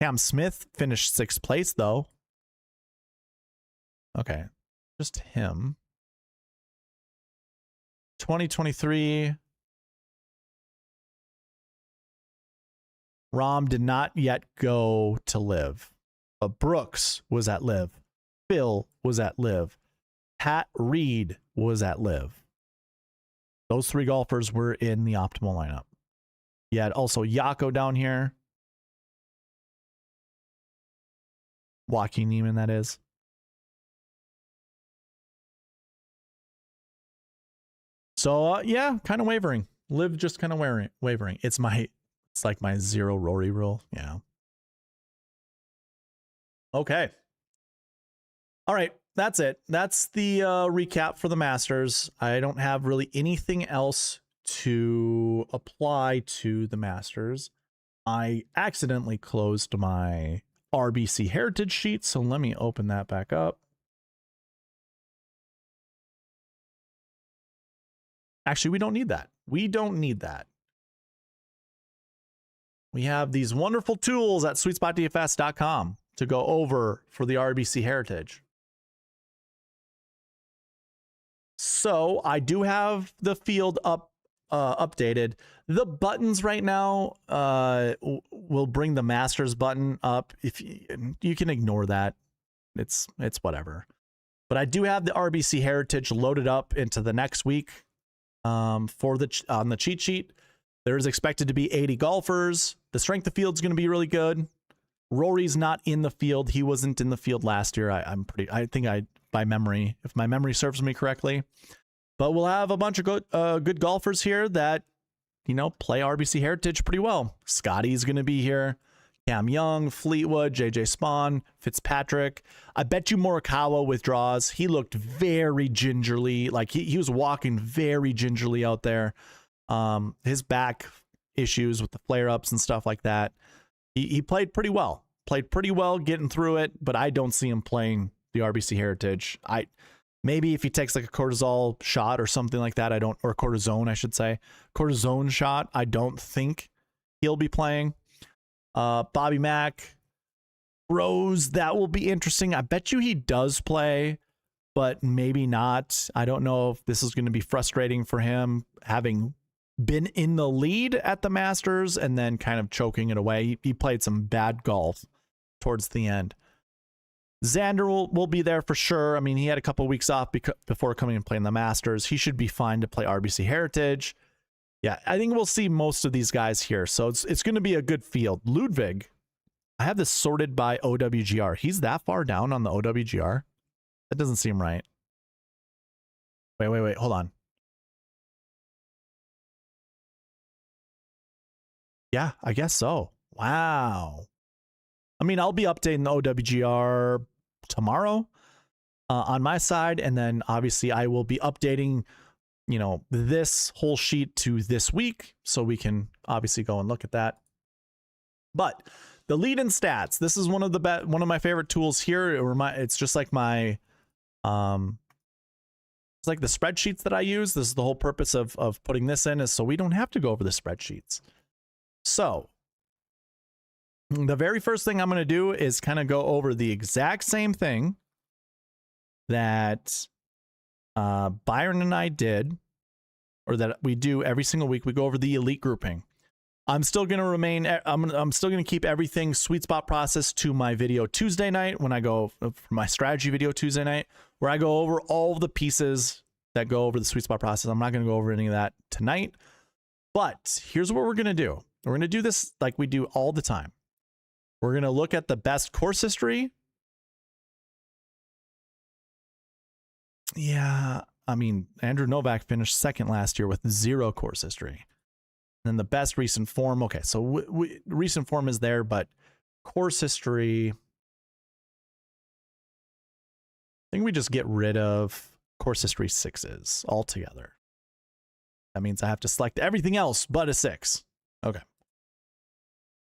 Speaker 1: Cam Smith finished 6th place, though. Okay, just him. 2023, Rom did not yet go to Liv, but Brooks was at Liv. Phil was at Liv. Pat Reed was at Liv. Those 3 golfers were in the optimal lineup. You had also Yako down here. Joaquin Neiman, that is. So, yeah, kind of wavering. Liv just kind of wavering. It's like my 0 Rory rule. Yeah. Okay. All right. That's it. That's the recap for the Masters. I don't have really anything else to apply to the Masters. I accidentally closed my RBC Heritage sheet, so let me open that back up. Actually, we don't need that. We don't need that. We have these wonderful tools at sweetspotdfs.com to go over for the RBC Heritage. So I do have the field updated. The buttons right now will bring the Masters button up. If you can ignore that, it's whatever. But I do have the RBC Heritage loaded up into the next week. On the cheat sheet, there's expected to be 80 golfers. The strength of field is going to be really good. Rory's not in the field. He wasn't in the field last year. I think by memory, if my memory serves me correctly. But we'll have a bunch of good golfers here that, you know, play RBC Heritage pretty well. Scotty's going to be here. Cam Young, Fleetwood, JJ Spawn, Fitzpatrick. I bet you Morikawa withdraws. He looked very gingerly, like he was walking very gingerly out there. His back issues with the flare-ups and stuff like that. He played pretty well. Played pretty well getting through it, but I don't see him playing the RBC Heritage. Maybe if he takes like a cortisol shot or something like that, or cortisone, I should say. Cortisone shot, I don't think he'll be playing. Bobby Mack, Rose, that will be interesting. I bet you he does play, but maybe not. I don't know if this is going to be frustrating for him, having been in the lead at the Masters and then kind of choking it away. He played some bad golf towards the end. Xander will be there for sure. I mean, he had a couple of weeks off before coming and playing the Masters. He should be fine to play RBC Heritage. Yeah, I think we'll see most of these guys here. So it's going to be a good field. Ludwig, I have this sorted by OWGR. He's that far down on the OWGR? That doesn't seem right. Wait. Hold on. Yeah, I guess so. Wow. I mean, I'll be updating the OWGR tomorrow on my side. And then obviously I will be updating you know, this whole sheet to this week, so we can obviously go and look at that. But the lead in stats, this is one of my favorite tools here. It's just like my it's like the spreadsheets that I use. This is the whole purpose of putting this in, is so we don't have to go over the spreadsheets. So the very first thing I'm going to do is kind of go over the exact same thing that Byron and I did, or that we do every single week. We go over the elite grouping. I'm still going to remain, I'm still going to keep everything sweet spot process to my video Tuesday night, when I go for my strategy video Tuesday night, where I go over all the pieces that go over the sweet spot process. I'm not going to go over any of that tonight, but here's what we're going to do. We're going to do this like we do all the time. We're going to look at the best course history. Yeah, I mean, Andrew Novak finished second last year with 0 course history. And then the best recent form. Okay, so recent form is there, but course history, I think we just get rid of course history 6s altogether. That means I have to select everything else but a 6. Okay.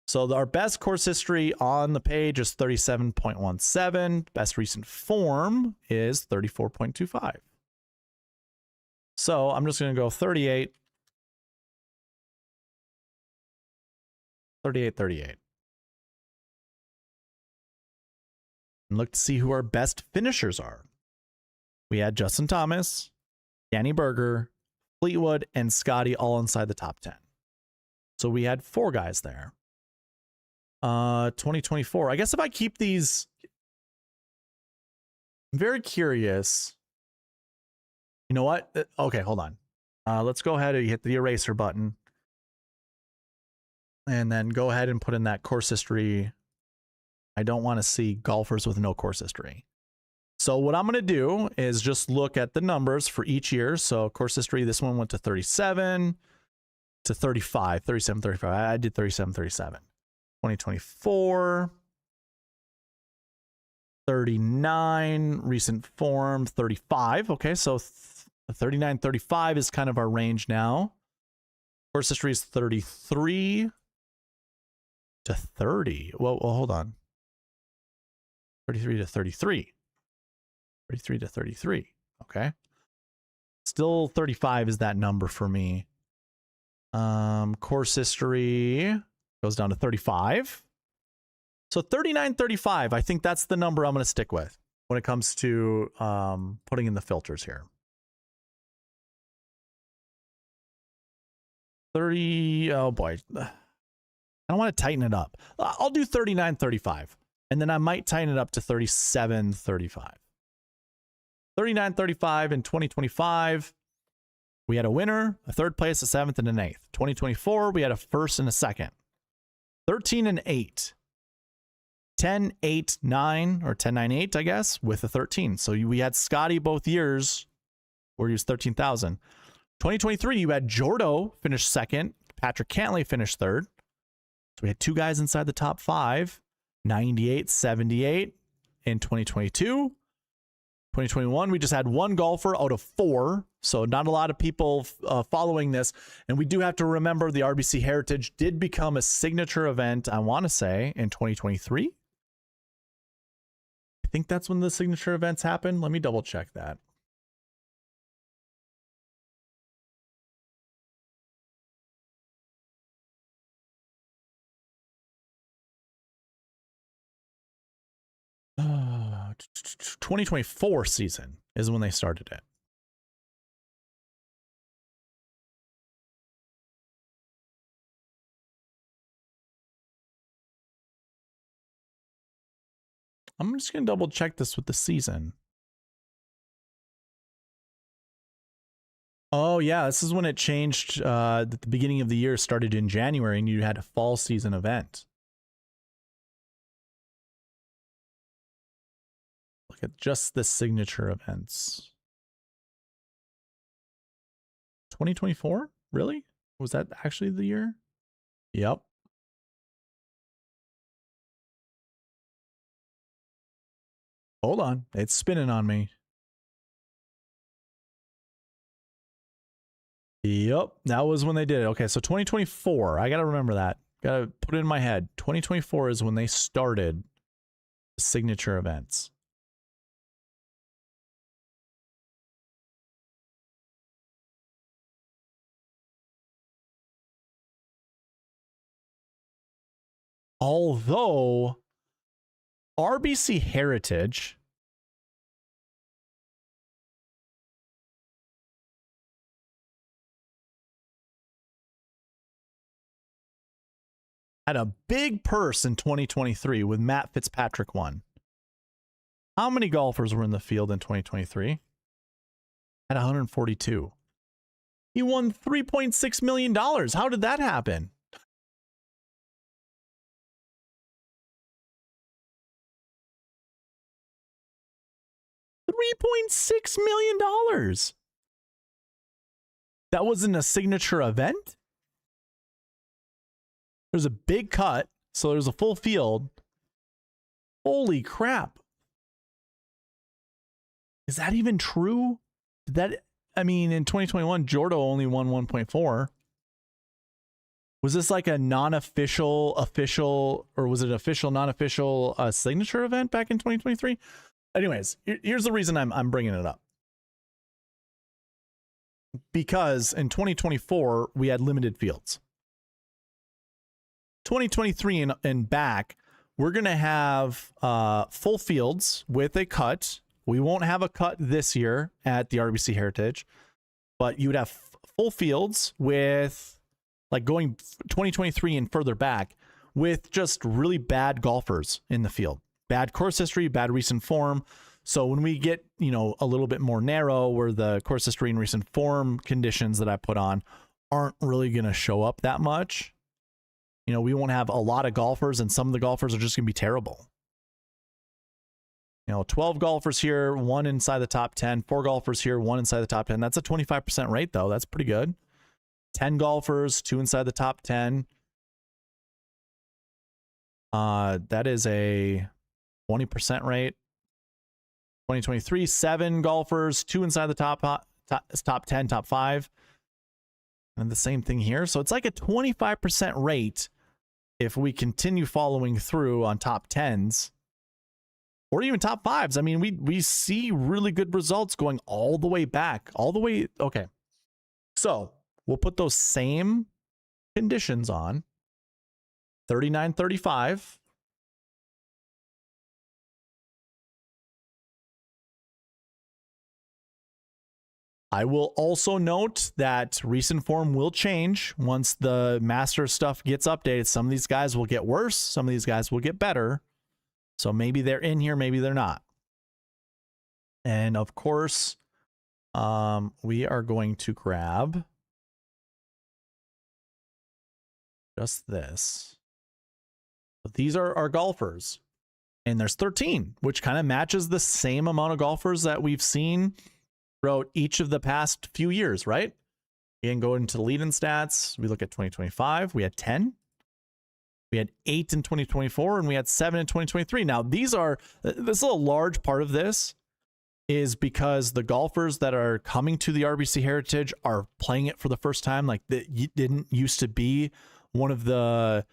Speaker 1: So our best course history on the page is 37.17. Best recent form is 34.25. So I'm just going to go 38. 38. And look to see who our best finishers are. We had Justin Thomas, Danny Berger, Fleetwood, and Scotty all inside the top 10. So we had 4 guys there. 2024. I guess if I keep these, I'm very curious. You know what? Okay, hold on. Let's go ahead and hit the eraser button. And then go ahead and put in that course history. I don't want to see golfers with no course history. So what I'm going to do is just look at the numbers for each year. So course history, this one went to 37 to 35, 37, 35. I did 37, 37. 2024, 39, recent form, 35. Okay, so 39, 35 is kind of our range now. Course history is 33 to 30. Well, hold on. 33 to 33. 33 to 33. Okay. Still 35 is that number for me. Course history goes down to 35. So 39, 35. I think that's the number I'm going to stick with when it comes to putting in the filters here. 30. Oh boy. I don't want to tighten it up. I'll do 39, 35. And then I might tighten it up to 37, 35. 39, 35 in 2025. We had a winner, a 3rd place, a 7th, and an 8th. 2024, we had a 1st and a 2nd. 13 and 8. 10, 8, 9, or 10, 9, 8, I guess, with a 13. So we had Scotty both years where he was 13,000. 2023, you had Jordo finish 2nd. Patrick Cantlay finished 3rd. So we had 2 guys inside the top 5. 98, 78 in 2022. 2021, we just had 1 golfer out of 4. So not a lot of people following this. And we do have to remember the RBC Heritage did become a signature event, I want to say, in 2023. I think that's when the signature events happened. Let me double check that. Uh, 2024 season is when they started it. I'm just going to double check this with the season. Oh, yeah. This is when it changed. At the beginning of the year started in January and you had a fall season event. Look at just the signature events. 2024? Really? Was that actually the year? Yep. Hold on. It's spinning on me. Yep, that was when they did it. Okay, so 2024. I got to remember that. Got to put it in my head. 2024 is when they started signature events. Although RBC Heritage had a big purse in 2023 with Matt Fitzpatrick won. How many golfers were in the field in 2023? At 142. He won $3.6 million. How did that happen? $3.6 million. That wasn't a signature event? There's a big cut, so there's a full field. Holy crap. Is that even true? I mean, in 2021, Jordo only won 1.4. Was this like a non-official, official, or was it official, non-official signature event back in 2023? Anyways, here's the reason I'm bringing it up. Because in 2024, we had limited fields. 2023 and back, we're going to have full fields with a cut. We won't have a cut this year at the RBC Heritage, but you would have full fields with, like, going 2023 and further back with just really bad golfers in the field. Bad course history, bad recent form. So when we get, you know, a little bit more narrow, where the course history and recent form conditions that I put on aren't really going to show up that much, you know, we won't have a lot of golfers, and some of the golfers are just going to be terrible. You know, 12 golfers here, one inside the top 10, 4 golfers here, one inside the top 10. That's a 25% rate, though. That's pretty good. 10 golfers, 2 inside the top 10. That is a 20% rate. 2023, 7 golfers, 2 inside the top 10, top 5. And the same thing here. So it's like a 25% rate if we continue following through on top 10s. Or even top 5s. I mean, we see really good results going all the way back. All the way. Okay. So we'll put those same conditions on. 39-35. I will also note that recent form will change once the master stuff gets updated. Some of these guys will get worse. Some of these guys will get better. So maybe they're in here, maybe they're not. And of course, we are going to grab just this. But these are our golfers. And there's 13, which kind of matches the same amount of golfers that we've seen throughout each of the past few years, right? We can go into the lead-in stats. We look at 2025. We had 10. We had 8 in 2024, and we had 7 in 2023. Now, this is a large part of this is because the golfers that are coming to the RBC Heritage are playing it for the first time. Like, that didn't used to be one of the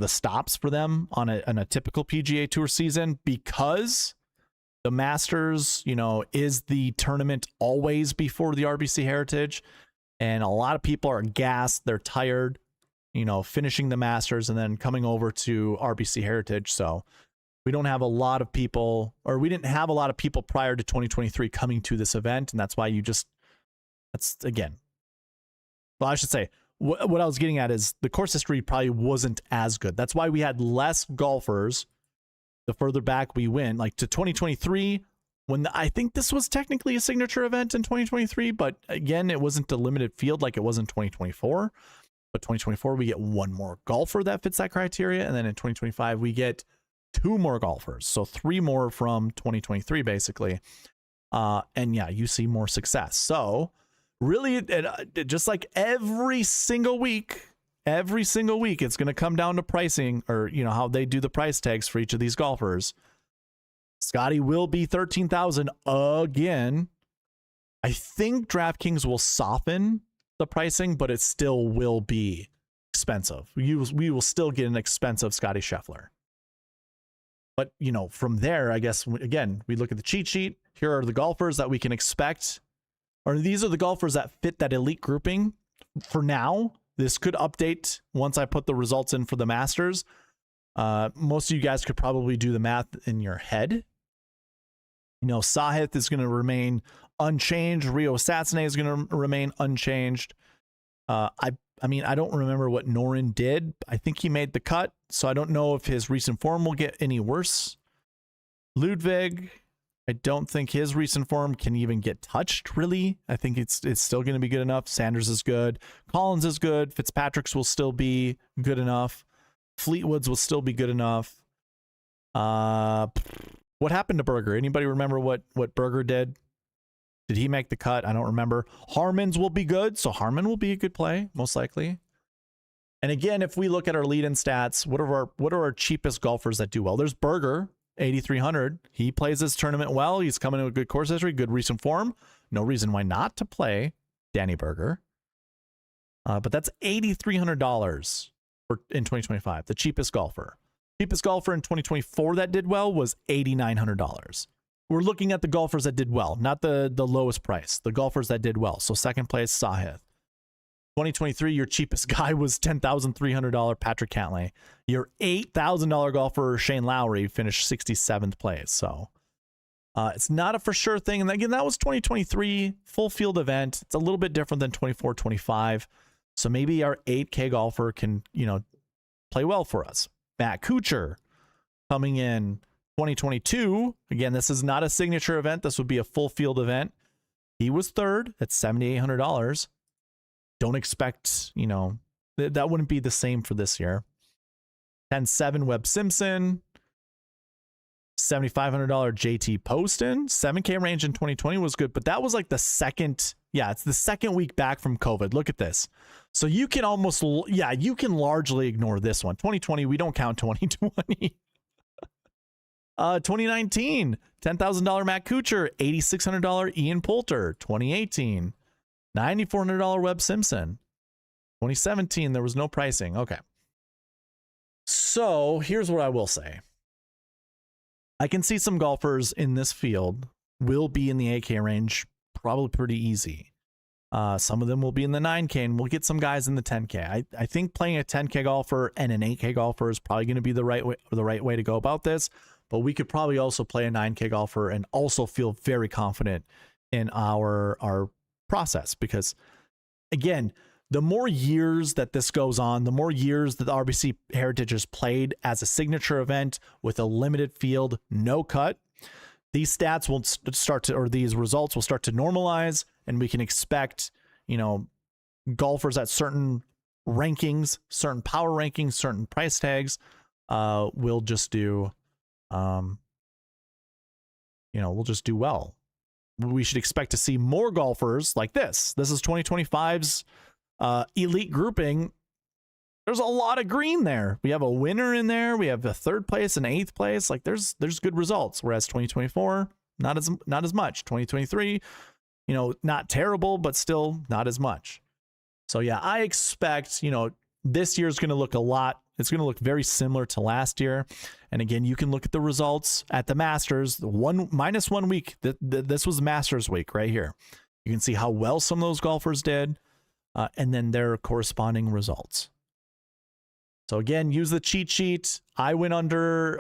Speaker 1: stops for them on a typical PGA Tour season, because the Masters, you know, is the tournament always before the RBC Heritage. And a lot of people are gassed. They're tired, you know, finishing the Masters and then coming over to RBC Heritage. So we don't have a lot of people, or we didn't have a lot of people prior to 2023 coming to this event. And that's why that's again, well, I should say, what I was getting at is the course history probably wasn't as good. That's why we had less golfers the further back we went, like to 2023, when I think this was technically a signature event in 2023, but again, it wasn't a limited field like it was in 2024. But 2024, we get 1 more golfer that fits that criteria. And then in 2025, we get 2 more golfers. So 3 more from 2023, basically. And yeah, you see more success. So really, just like every single week, it's going to come down to pricing, or, you know, how they do the price tags for each of these golfers. Scotty will be 13,000 again. I think DraftKings will soften the pricing, but it still will be expensive. We will still get an expensive Scotty Scheffler. But, you know, from there, I guess, again, we look at the cheat sheet. Here are the golfers that we can expect, or these are the golfers that fit that elite grouping. For now, this could update once I put the results in for the Masters. Most of you guys could probably do the math in your head. You know, Sahith is going to remain unchanged. Rio Satsune is going to remain unchanged. I mean, I don't remember what Norin did. I think he made the cut, so I don't know if his recent form will get any worse. Ludwig, I don't think his recent form can even get touched, really. I think it's still going to be good enough. Sanders is good. Collins is good. Fitzpatrick's will still be good enough. Fleetwood's will still be good enough. What happened to Berger? Anybody remember what Berger did? Did he make the cut? I don't remember. Harmon's will be good, so Harmon will be a good play, most likely. And again, if we look at our lead-in stats, what are our cheapest golfers that do well? There's Berger, 8,300. He plays this tournament well. He's coming in with good course history, good recent form. No reason why not to play Danny Berger. But that's $8,300 in 2025, the cheapest golfer. Cheapest golfer in 2024 that did well was $8,900. We're looking at the golfers that did well, not the lowest price, the golfers that did well. So second place, Sahith. 2023, your cheapest guy was $10,300 Patrick Cantlay. Your $8,000 golfer, Shane Lowry, finished 67th place. So it's not a for sure thing. And again, that was 2023 full field event. It's a little bit different than 24, 25. So maybe our 8K golfer can, you know, play well for us. Matt Kuchar coming in 2022. Again, this is not a signature event. This would be a full field event. He was third at $7,800. Don't expect, you know, that wouldn't be the same for this year. 10-7 Webb Simpson. $7,500 JT Poston. 7K range in 2020 was good, but that was like the second, it's the second week back from COVID. Look at this. So you can almost, you can largely ignore this one. 2020, we don't count 2020. 2019, $10,000 Matt Kuchar, $8,600 Ian Poulter. 2018, $9,400 Webb Simpson. 2017, there was no pricing. Okay. So here's what I will say. I can see some golfers in this field will be in the 8K range probably pretty easy. Some of them will be in the 9K, and we'll get some guys in the 10K. I think playing a 10K golfer and an 8K golfer is probably going to be the right way to go about this. But we could probably also play a 9K golfer and also feel very confident in our process, because again, the more years that this goes on, the more years that the RBC Heritage is played as a signature event with a limited field, no cut, these stats will start to, or these results will start to normalize, and we can expect, you know, golfers at certain rankings, certain power rankings, certain price tags, will just do, we'll just do well. We should expect to see more golfers like this. This is 2025's elite grouping. There's a lot of green there. We have a winner in there. We have a third place and eighth place. Like there's good results. Whereas 2024, not as much. 2023, you know, not terrible, but still not as much. So yeah, I expect, you know, this year's going to look it's going to look very similar to last year. And again, you can look at the results at the Masters, minus 1 week. This was Masters week right here. You can see how well some of those golfers did, and then their corresponding results. So again, use the cheat sheet. I went under,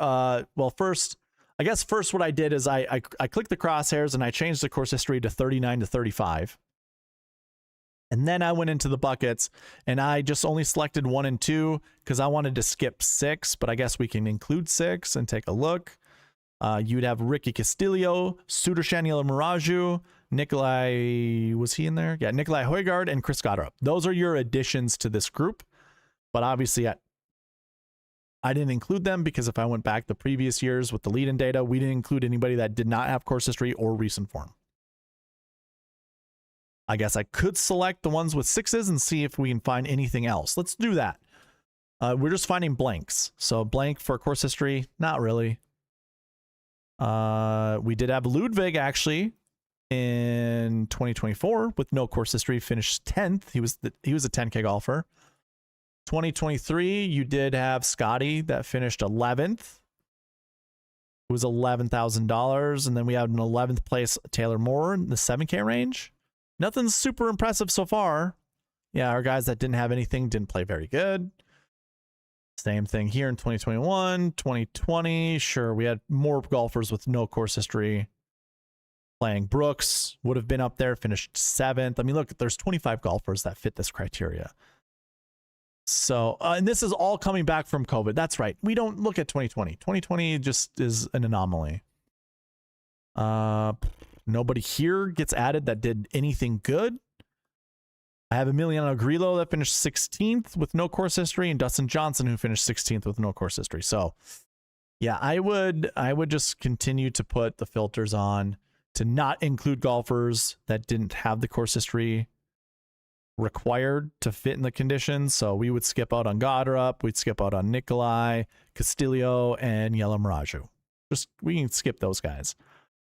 Speaker 1: first what I did is I clicked the crosshairs and I changed the course history to 39 to 35. And then I went into the buckets and I just only selected 1 and 2 because I wanted to skip 6, but I guess we can include 6 and take a look. You'd have Ricky Castillo, Sudarshan Yalamiraju, Nikolai, was he in there? Yeah, Nikolai Højgaard and Chris Goddard. Those are your additions to this group. But obviously I didn't include them because if I went back the previous years with the lead-in data, we didn't include anybody that did not have course history or recent form. I guess I could select the ones with 6s and see if we can find anything else. Let's do that. We're just finding blanks. So blank for course history, not really. We did have Ludwig actually in 2024 with no course history, finished 10th. He was a 10K golfer. 2023, you did have Scotty that finished 11th. It was $11,000. And then we had an 11th place Taylor Moore in the 7K range. Nothing super impressive so far. Yeah, our guys that didn't have anything didn't play very good. Same thing here in 2021, 2020. Sure, we had more golfers with no course history playing. Brooks would have been up there, finished 7th. I mean, look, there's 25 golfers that fit this criteria. So, and this is all coming back from COVID. That's right. We don't look at 2020. 2020 just is an anomaly. Nobody here gets added that did anything good. I have Emiliano Grillo that finished 16th with no course history, and Dustin Johnson who finished 16th with no course history. So, yeah, I would just continue to put the filters on to not include golfers that didn't have the course history required to fit in the conditions. So we would skip out on Godrup, we'd skip out on Nikolai, Castillo, and Yellow Miraju. We can skip those guys.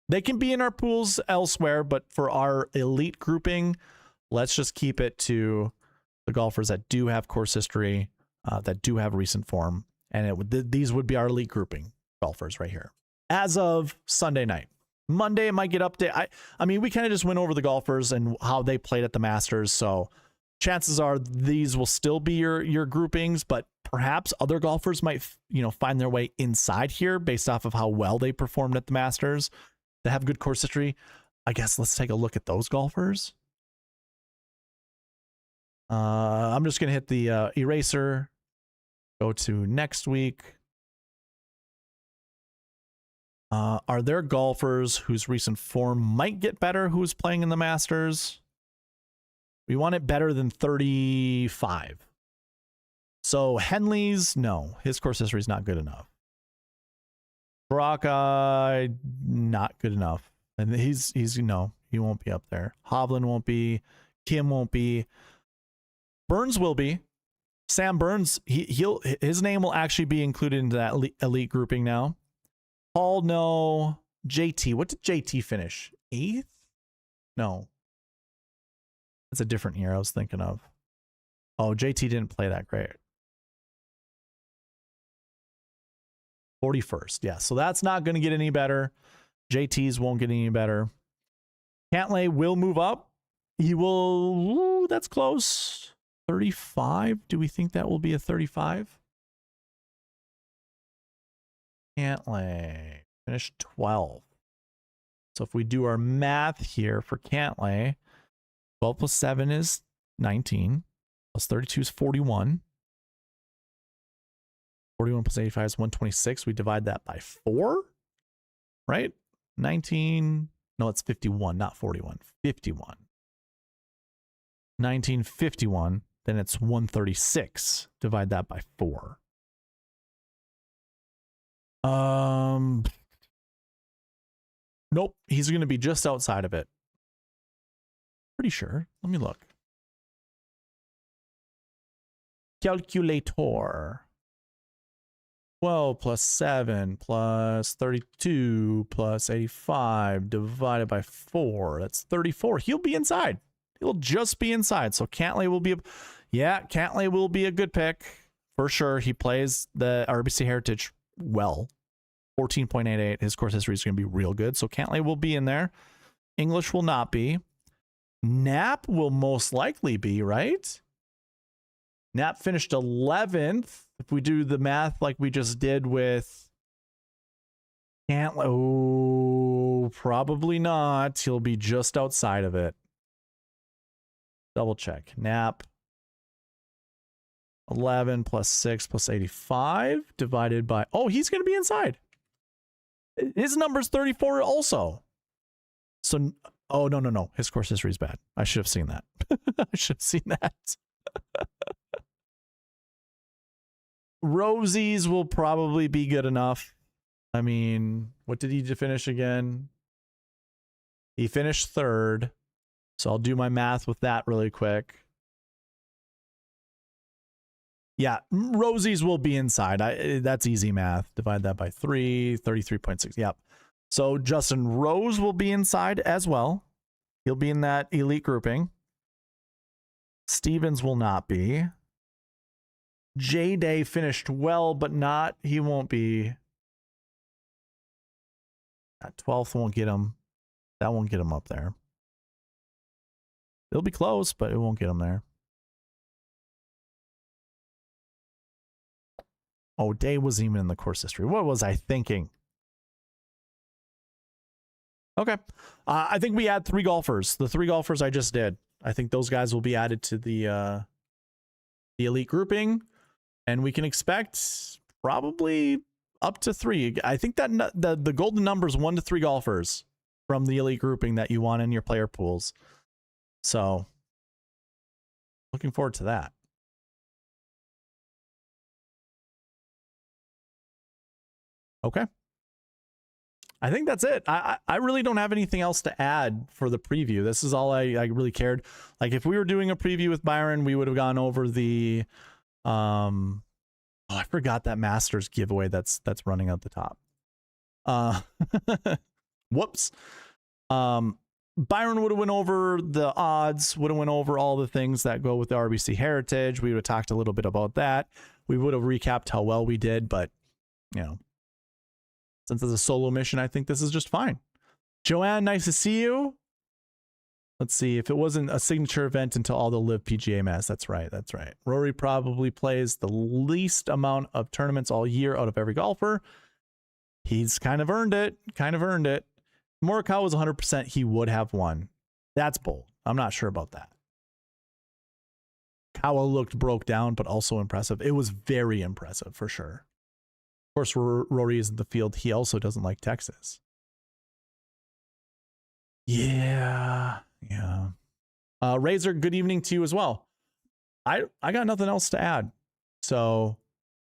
Speaker 1: They can be in our pools elsewhere, but for our elite grouping, let's just keep it to the golfers that do have course history, that do have recent form, and these would be our elite grouping golfers right here. As of Sunday night. Monday, it might get updated. I mean, we kind of just went over the golfers and how they played at the Masters, so chances are these will still be your groupings, but perhaps other golfers might, find their way inside here based off of how well they performed at the Masters. They have good course history. I guess let's take a look at those golfers. I'm just going to hit the eraser, go to next week. Are there golfers whose recent form might get better who's playing in the Masters? We want it better than 35. So Henley's, no, his course history is not good enough. Baraka, not good enough. And he's he won't be up there. Hovland won't be. Kim won't be. Burns will be. Sam Burns, his name will actually be included into that elite grouping now. Paul, no. JT, what did JT finish? 8th? No. That's a different year I was thinking of. Oh, JT didn't play that great. 41st, yeah. So that's not going to get any better. JT's won't get any better. Cantlay will move up. He will, ooh, that's close. 35? Do we think that will be a 35? Cantlay finished 12. So if we do our math here for Cantlay, 12 plus 7 is 19. Plus 32 is 41. 41 plus 85 is 126. We divide that by 4, right? 19. No, it's 51, not 41. 51. 1951. Then it's 136. Divide that by 4. Nope. He's going to be just outside of it. Pretty sure. Let me look. Calculator. 12 plus 7 plus 32 plus 85 divided by 4. That's 34. He'll be inside. He'll just be inside. So Cantlay will be Cantlay will be a good pick for sure. He plays the RBC Heritage well. 14.88. His course history is going to be real good. So Cantlay will be in there. English will not be. Knapp will most likely be, right? Knapp finished 11th. If we do the math like we just did with Cantlay, oh, probably not. He'll be just outside of it. Double check. Knapp. 11 plus 6 plus 85 divided by... Oh, he's going to be inside. His number's 34 also. So... Oh, no. His course history is bad. I should have seen that. I should have seen that. Rosie's will probably be good enough. I mean, what did he finish again? He finished 3rd. So I'll do my math with that really quick. Yeah, Rosie's will be inside. That's easy math. Divide that by 3, 33.6. Yep. So Justin Rose will be inside as well. He'll be in that elite grouping. Stevens will not be. J-Day finished well, but not. He won't be. That 12th won't get him. That won't get him up there. It'll be close, but it won't get him there. Oh, Day wasn't even in the course history. What was I thinking? Okay. I think we add 3 golfers. The 3 golfers I just did. I think those guys will be added to the elite grouping. And we can expect probably up to 3. I think that the golden number is 1 to 3 golfers from the elite grouping that you want in your player pools. So looking forward to that. Okay. I think that's it. I really don't have anything else to add for the preview. This is all I really cared. Like if we were doing a preview with Byron, we would have gone over the oh, I forgot that Masters giveaway that's running out the top. Whoops. Byron would have went over the odds, would have went over all the things that go with the RBC Heritage. We would have talked a little bit about that. We would have recapped how well we did, but you know, since it's a solo mission, I think this is just fine. Joanne, nice to see you. Let's see if it wasn't a signature event until all the live PGA mess. That's right. That's right. Rory probably plays the least amount of tournaments all year out of every golfer. He's kind of earned it. Kind of earned it. Morikawa was 100%. He would have won. That's bold. I'm not sure about that. Kawa looked broke down, but also impressive. It was very impressive for sure. Of course, Rory is in the field. He also doesn't like Texas. Yeah. Yeah. Razor, good evening to you as well. I got nothing else to add. So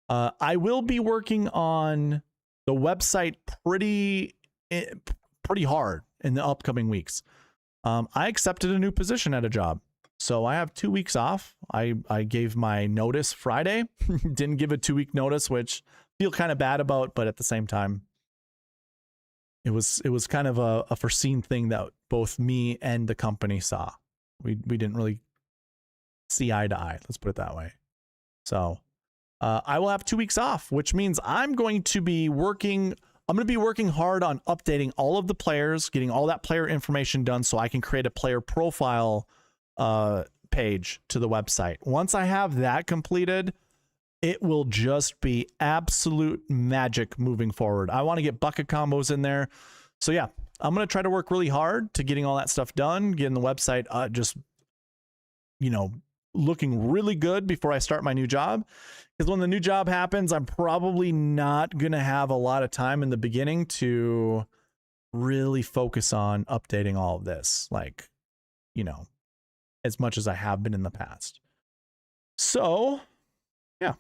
Speaker 1: I will be working on the website pretty hard in the upcoming weeks. I accepted a new position at a job. So I have 2 weeks off. I gave my notice Friday. Didn't give a 2-week notice, which I feel kind of bad about, but at the same time, it was kind of a foreseen thing that both me and the company saw. We didn't really see eye to eye. Let's put it that way. So I will have 2 weeks off, which means I'm going to be working hard on updating all of the players, getting all that player information done so I can create a player profile page to the website. Once I have that completed, it will just be absolute magic moving forward. I want to get bucket combos in there. So yeah, I'm going to try to work really hard to getting all that stuff done, getting the website just, you know, looking really good before I start my new job. Because when the new job happens, I'm probably not going to have a lot of time in the beginning to really focus on updating all of this, like, you know, as much as I have been in the past. So yeah,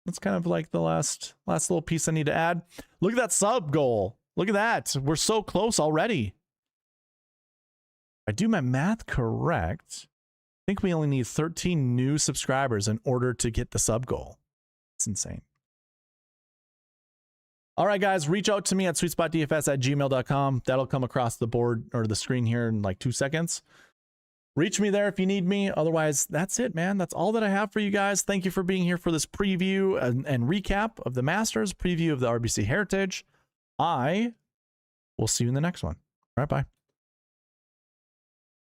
Speaker 1: that's kind of like the last little piece I need to add. Look at that sub goal. Look at that. We're so close already. If I do my math correct, I think we only need 13 new subscribers in order to get the sub goal. It's insane. All right, guys, reach out to me at sweetspotdfs@gmail.com. That'll come across the board or the screen here in like 2 seconds. Reach me there if you need me. Otherwise, that's it, man. That's all that I have for you guys. Thank you for being here for this preview and recap of the Masters, preview of the RBC Heritage. I will see you in the next one. All right, bye.